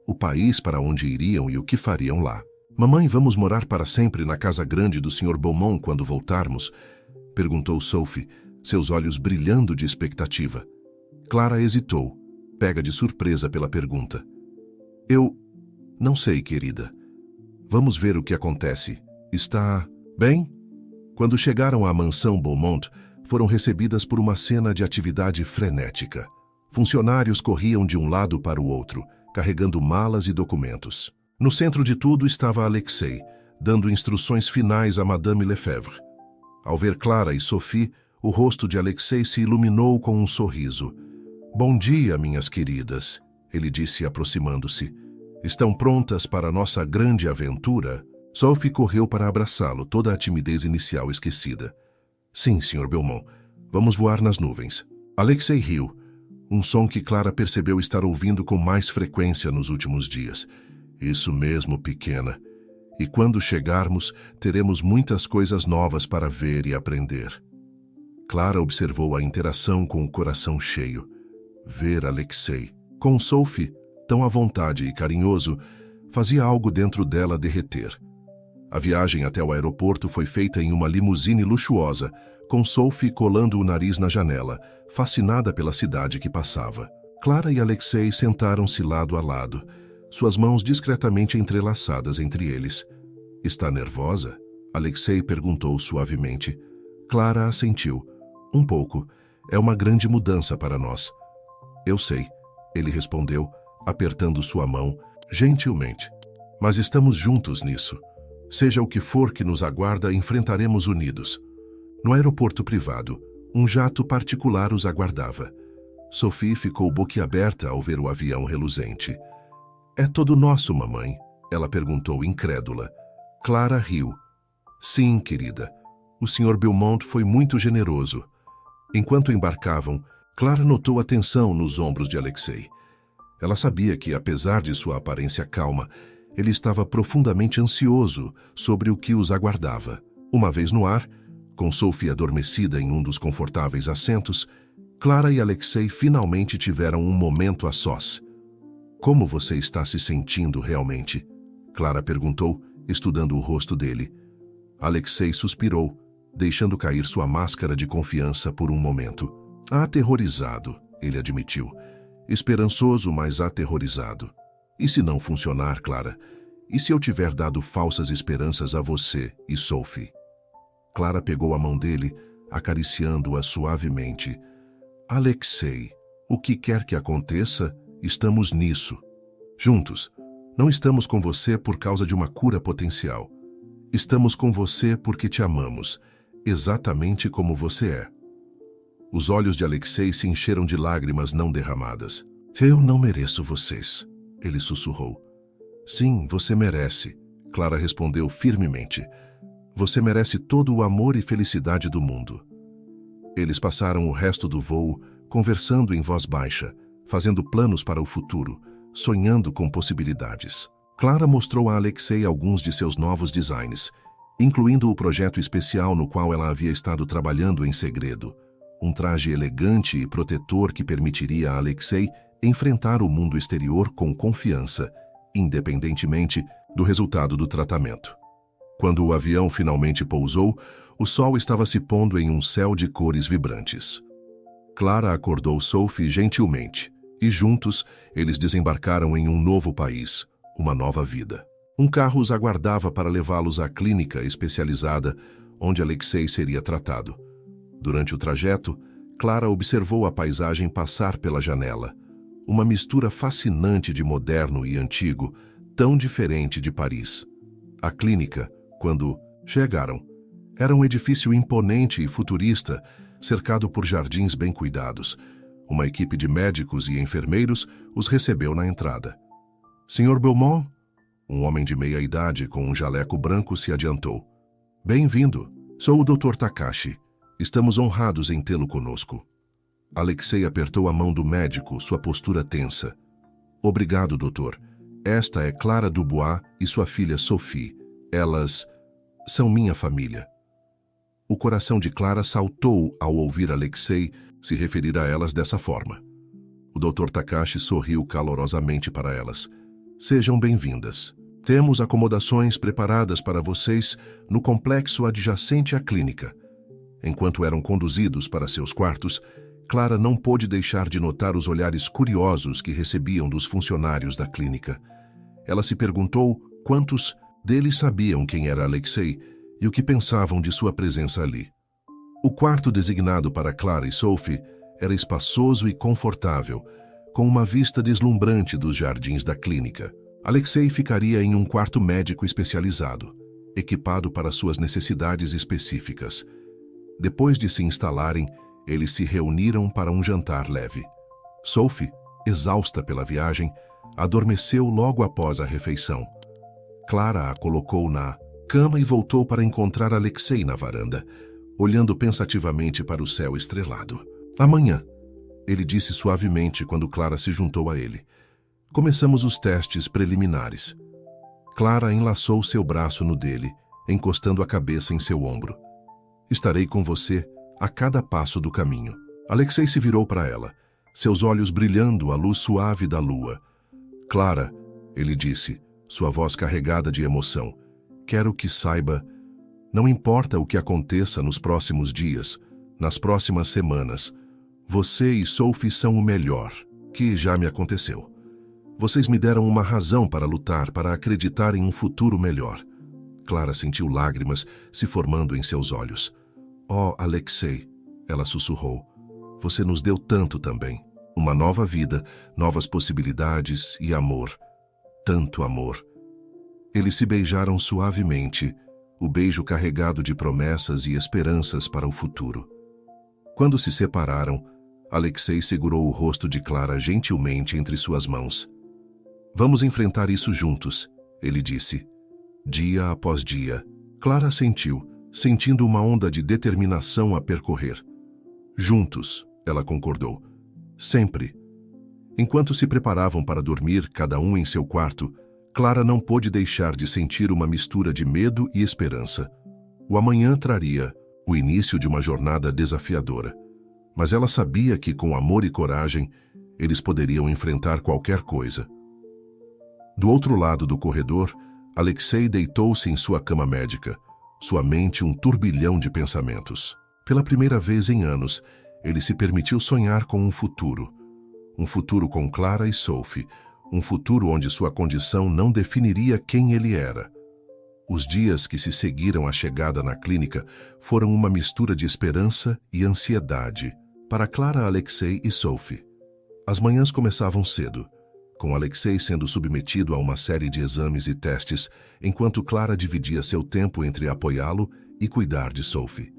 o país para onde iriam e o que fariam lá. Mamãe, vamos morar para sempre na casa grande do Sr. Beaumont quando voltarmos? Perguntou Sophie, seus olhos brilhando de expectativa. Clara hesitou, pega de surpresa pela pergunta. Eu não sei, querida. Vamos ver o que acontece. Está bem? Quando chegaram à mansão Beaumont, foram recebidas por uma cena de atividade frenética. Funcionários corriam de um lado para o outro, carregando malas e documentos. No centro de tudo estava Alexei, dando instruções finais a Madame Lefebvre. Ao ver Clara e Sophie, o rosto de Alexei se iluminou com um sorriso. Bom dia, minhas queridas, ele disse aproximando-se. Estão prontas para nossa grande aventura? Sophie correu para abraçá-lo, toda a timidez inicial esquecida. Sim, Sr. Beaumont. Vamos voar nas nuvens. Alexei riu, um som que Clara percebeu estar ouvindo com mais frequência nos últimos dias. Isso mesmo, pequena. E quando chegarmos, teremos muitas coisas novas para ver e aprender. Clara observou a interação com o coração cheio. Ver Alexei, com Sophie, tão à vontade e carinhoso, fazia algo dentro dela derreter. A viagem até o aeroporto foi feita em uma limusine luxuosa, com Sophie colando o nariz na janela, fascinada pela cidade que passava. Clara e Alexei sentaram-se lado a lado, suas mãos discretamente entrelaçadas entre eles. Está nervosa? Alexei perguntou suavemente. Clara assentiu. Um pouco. É uma grande mudança para nós. Eu sei, ele respondeu, apertando sua mão, gentilmente. Mas estamos juntos nisso. Seja o que for que nos aguarda, enfrentaremos unidos. No aeroporto privado, um jato particular os aguardava. Sophie ficou boquiaberta ao ver o avião reluzente. É todo nosso, mamãe? Ela perguntou incrédula. Clara riu. Sim, querida. O Sr. Belmont foi muito generoso. Enquanto embarcavam, Clara notou a tensão nos ombros de Alexei. Ela sabia que, apesar de sua aparência calma, ele estava profundamente ansioso sobre o que os aguardava. Uma vez no ar, com Sophie adormecida em um dos confortáveis assentos, Clara e Alexei finalmente tiveram um momento a sós. Como você está se sentindo realmente? Clara perguntou, estudando o rosto dele. Alexei suspirou, deixando cair sua máscara de confiança por um momento. Aterrorizado, ele admitiu. Esperançoso, mas aterrorizado. E se não funcionar, Clara? E se eu tiver dado falsas esperanças a você e Sophie? Clara pegou a mão dele, acariciando-a suavemente. Alexei, o que quer que aconteça, estamos nisso. Juntos. Não estamos com você por causa de uma cura potencial. Estamos com você porque te amamos, exatamente como você é. Os olhos de Alexei se encheram de lágrimas não derramadas. Eu não mereço vocês, ele sussurrou. Sim, você merece, Clara respondeu firmemente. Você merece todo o amor e felicidade do mundo. Eles passaram o resto do voo conversando em voz baixa, fazendo planos para o futuro, sonhando com possibilidades. Clara mostrou a Alexei alguns de seus novos designs, incluindo o projeto especial no qual ela havia estado trabalhando em segredo. Um traje elegante e protetor que permitiria a Alexei enfrentar o mundo exterior com confiança, independentemente do resultado do tratamento. Quando o avião finalmente pousou, o sol estava se pondo em um céu de cores vibrantes. Clara acordou Sophie gentilmente, e juntos eles desembarcaram em um novo país, uma nova vida. Um carro os aguardava para levá-los à clínica especializada onde Alexei seria tratado. Durante o trajeto, Clara observou a paisagem passar pela janela, uma mistura fascinante de moderno e antigo, tão diferente de Paris. A clínica, quando chegaram, era um edifício imponente e futurista, cercado por jardins bem cuidados. Uma equipe de médicos e enfermeiros os recebeu na entrada. Sr. Belmont? Um homem de meia idade com um jaleco branco se adiantou. Bem-vindo. Sou o Dr. Takashi. Estamos honrados em tê-lo conosco. Alexei apertou a mão do médico, sua postura tensa. Obrigado, doutor. Esta é Clara Dubois e sua filha Sophie. Elas são minha família. O coração de Clara saltou ao ouvir Alexei se referir a elas dessa forma. O Dr. Takashi sorriu calorosamente para elas. Sejam bem-vindas. Temos acomodações preparadas para vocês no complexo adjacente à clínica. Enquanto eram conduzidos para seus quartos, Clara não pôde deixar de notar os olhares curiosos que recebiam dos funcionários da clínica. Ela se perguntou quantos deles sabiam quem era Alexei e o que pensavam de sua presença ali. O quarto designado para Clara e Sophie era espaçoso e confortável, com uma vista deslumbrante dos jardins da clínica. Alexei ficaria em um quarto médico especializado, equipado para suas necessidades específicas. Depois de se instalarem, eles se reuniram para um jantar leve. Sophie, exausta pela viagem, adormeceu logo após a refeição. Clara a colocou na cama e voltou para encontrar Alexei na varanda, olhando pensativamente para o céu estrelado. Amanhã, ele disse suavemente quando Clara se juntou a ele. Começamos os testes preliminares. Clara enlaçou seu braço no dele, encostando a cabeça em seu ombro. Estarei com você a cada passo do caminho. Alexei se virou para ela, seus olhos brilhando à luz suave da lua. Clara, ele disse, sua voz carregada de emoção, quero que saiba, não importa o que aconteça nos próximos dias, nas próximas semanas, você e Sophie são o melhor que já me aconteceu. Vocês me deram uma razão para lutar, para acreditar em um futuro melhor. Clara sentiu lágrimas se formando em seus olhos. Oh, Alexei, ela sussurrou, você nos deu tanto também. Uma nova vida, novas possibilidades e amor. Tanto amor. Eles se beijaram suavemente, o beijo carregado de promessas e esperanças para o futuro. Quando se separaram, Alexei segurou o rosto de Clara gentilmente entre suas mãos. Vamos enfrentar isso juntos, ele disse. Dia após dia, Clara assentiu, sentindo uma onda de determinação a percorrer. Juntos, ela concordou. Sempre. Enquanto se preparavam para dormir, cada um em seu quarto, Clara não pôde deixar de sentir uma mistura de medo e esperança. O amanhã traria o início de uma jornada desafiadora. Mas ela sabia que, com amor e coragem, eles poderiam enfrentar qualquer coisa. Do outro lado do corredor, Alexei deitou-se em sua cama médica, sua mente um turbilhão de pensamentos. Pela primeira vez em anos, ele se permitiu sonhar com um futuro. Um futuro com Clara e Sophie, um futuro onde sua condição não definiria quem ele era. Os dias que se seguiram à chegada na clínica foram uma mistura de esperança e ansiedade para Clara, Alexei e Sophie. As manhãs começavam cedo, com Alexei sendo submetido a uma série de exames e testes, enquanto Clara dividia seu tempo entre apoiá-lo e cuidar de Sophie.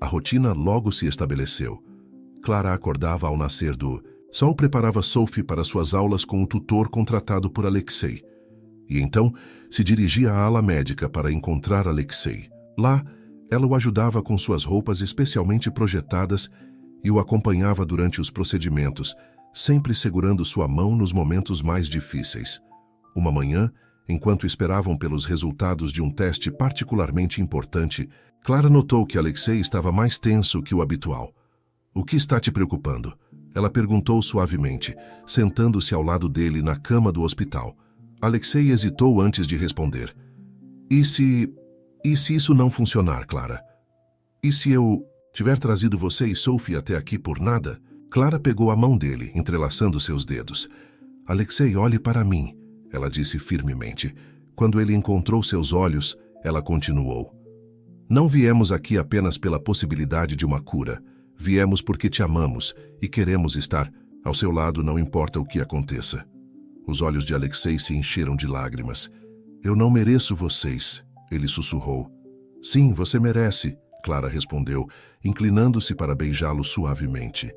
A rotina logo se estabeleceu. Clara acordava ao nascer do sol, preparava Sophie para suas aulas com o tutor contratado por Alexei. E então se dirigia à ala médica para encontrar Alexei. Lá, ela o ajudava com suas roupas especialmente projetadas e o acompanhava durante os procedimentos, sempre segurando sua mão nos momentos mais difíceis. Uma manhã, enquanto esperavam pelos resultados de um teste particularmente importante, Clara notou que Alexei estava mais tenso que o habitual. "O que está te preocupando?" Ela perguntou suavemente, sentando-se ao lado dele na cama do hospital. Alexei hesitou antes de responder. E se isso não funcionar, Clara? E se eu tiver trazido você e Sophie até aqui por nada?" Clara pegou a mão dele, entrelaçando seus dedos. "Alexei, olhe para mim", ela disse firmemente. Quando ele encontrou seus olhos, ela continuou. "Não viemos aqui apenas pela possibilidade de uma cura. Viemos porque te amamos e queremos estar ao seu lado, não importa o que aconteça." Os olhos de Alexei se encheram de lágrimas. "Eu não mereço vocês", ele sussurrou. "Sim, você merece", Clara respondeu, inclinando-se para beijá-lo suavemente.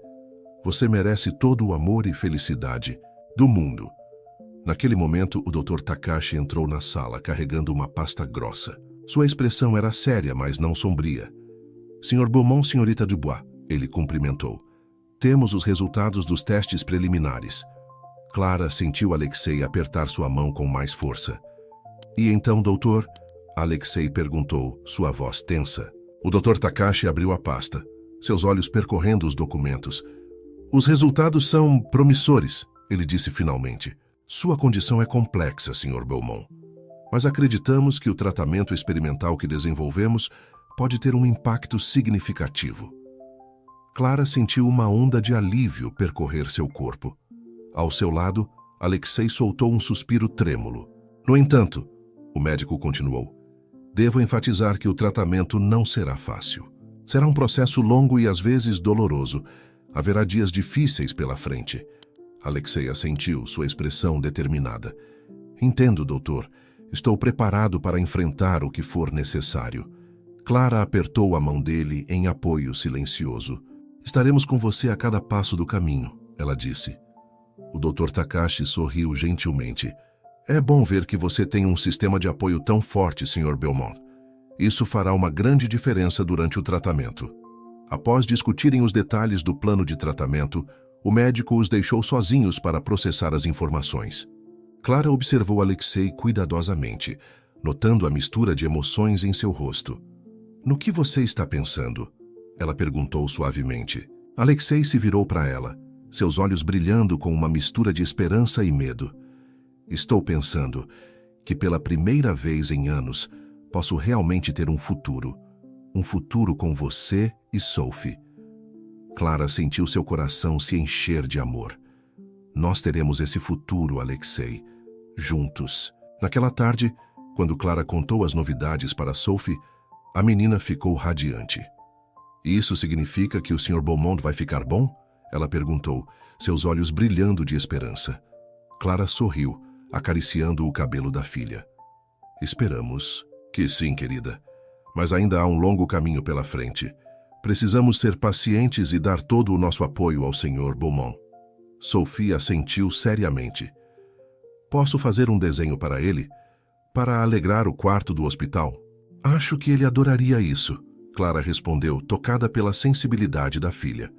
"Você merece todo o amor e felicidade do mundo." Naquele momento, o Dr. Takashi entrou na sala, carregando uma pasta grossa. Sua expressão era séria, mas não sombria. "Sr. Beaumont, Srta. Dubois", ele cumprimentou. "Temos os resultados dos testes preliminares." Clara sentiu Alexei apertar sua mão com mais força. "E então, doutor?" Alexei perguntou, sua voz tensa. O Dr. Takashi abriu a pasta, seus olhos percorrendo os documentos. "Os resultados são promissores", ele disse finalmente. "Sua condição é complexa, Sr. Beaumont. Mas acreditamos que o tratamento experimental que desenvolvemos pode ter um impacto significativo." Clara sentiu uma onda de alívio percorrer seu corpo. Ao seu lado, Alexei soltou um suspiro trêmulo. "No entanto", o médico continuou, "devo enfatizar que o tratamento não será fácil. Será um processo longo e às vezes doloroso. Haverá dias difíceis pela frente." Alexei assentiu, sua expressão determinada. "Entendo, doutor. Estou preparado para enfrentar o que for necessário." Clara apertou a mão dele em apoio silencioso. "Estaremos com você a cada passo do caminho", ela disse. O Dr. Takashi sorriu gentilmente. "É bom ver que você tem um sistema de apoio tão forte, Sr. Beaumont. Isso fará uma grande diferença durante o tratamento." Após discutirem os detalhes do plano de tratamento, o médico os deixou sozinhos para processar as informações. Clara observou Alexei cuidadosamente, notando a mistura de emoções em seu rosto. "No que você está pensando?" ela perguntou suavemente. Alexei se virou para ela, seus olhos brilhando com uma mistura de esperança e medo. "Estou pensando que pela primeira vez em anos posso realmente ter um futuro com você e Sophie." Clara sentiu seu coração se encher de amor. "Nós teremos esse futuro, Alexei, juntos." Naquela tarde, quando Clara contou as novidades para Sophie, a menina ficou radiante. "Isso significa que o Sr. Beaumont vai ficar bom?" ela perguntou, seus olhos brilhando de esperança. Clara sorriu, acariciando o cabelo da filha. "Esperamos que sim, querida. Mas ainda há um longo caminho pela frente. Precisamos ser pacientes e dar todo o nosso apoio ao Sr. Beaumont. Sophie assentiu seriamente. Posso fazer um desenho para ele? Para alegrar o quarto do hospital? Acho que ele adoraria isso, Clara respondeu, tocada pela sensibilidade da filha.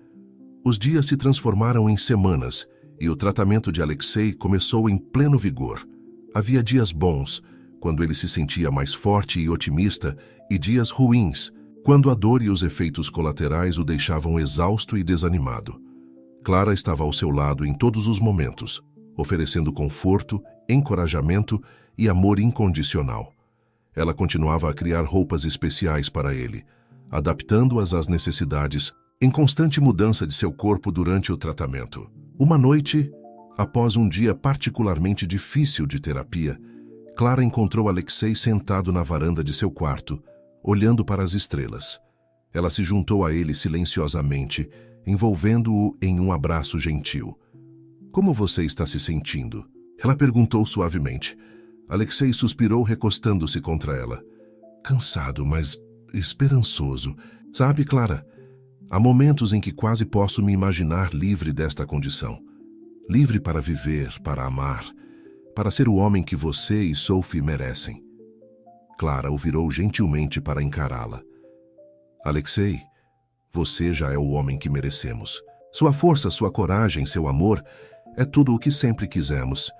Os dias se transformaram em semanas e o tratamento de Alexei começou em pleno vigor. Havia dias bons, quando ele se sentia mais forte e otimista, e dias ruins, quando a dor e os efeitos colaterais o deixavam exausto e desanimado. Clara estava ao seu lado em todos os momentos, oferecendo conforto, encorajamento e amor incondicional. Ela continuava a criar roupas especiais para ele, adaptando-as às necessidades, em constante mudança de seu corpo durante o tratamento. Uma noite, após um dia particularmente difícil de terapia, Clara encontrou Alexei sentado na varanda de seu quarto, olhando para as estrelas. Ela se juntou a ele silenciosamente, envolvendo-o em um abraço gentil. Como você está se sentindo? Ela perguntou suavemente. Alexei suspirou, recostando-se contra ela. Cansado, mas esperançoso. Sabe, Clara, há momentos em que quase posso me imaginar livre desta condição. Livre para viver, para amar, para ser o homem que você e Sophie merecem. Clara o virou gentilmente para encará-la. Alexei, você já é o homem que merecemos. Sua força, sua coragem, seu amor, é tudo o que sempre quisemos.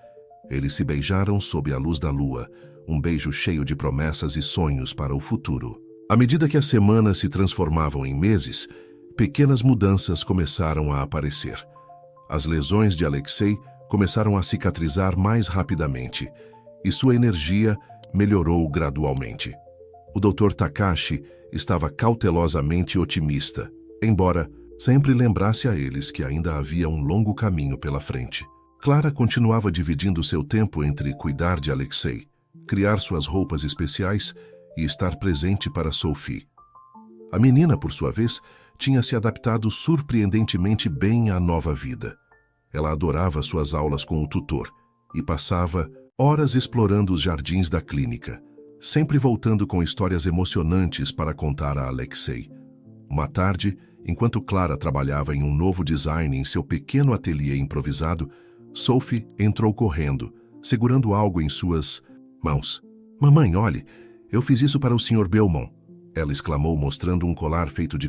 Eles se beijaram sob a luz da lua, um beijo cheio de promessas e sonhos para o futuro. À medida que as semanas se transformavam em meses, pequenas mudanças começaram a aparecer. As lesões de Alexei começaram a cicatrizar mais rapidamente, e sua energia melhorou gradualmente. O Dr. Takashi estava cautelosamente otimista, embora sempre lembrasse a eles que ainda havia um longo caminho pela frente. Clara continuava dividindo seu tempo entre cuidar de Alexei, criar suas roupas especiais e estar presente para Sophie. A menina, por sua vez, tinha se adaptado surpreendentemente bem à nova vida. Ela adorava suas aulas com o tutor e passava horas explorando os jardins da clínica, sempre voltando com histórias emocionantes para contar a Alexei. Uma tarde, enquanto Clara trabalhava em um novo design em seu pequeno ateliê improvisado, Sophie entrou correndo, segurando algo em suas mãos. Mamãe, olhe, eu fiz isso para o Sr. Beaumont, ela exclamou, mostrando um colar feito de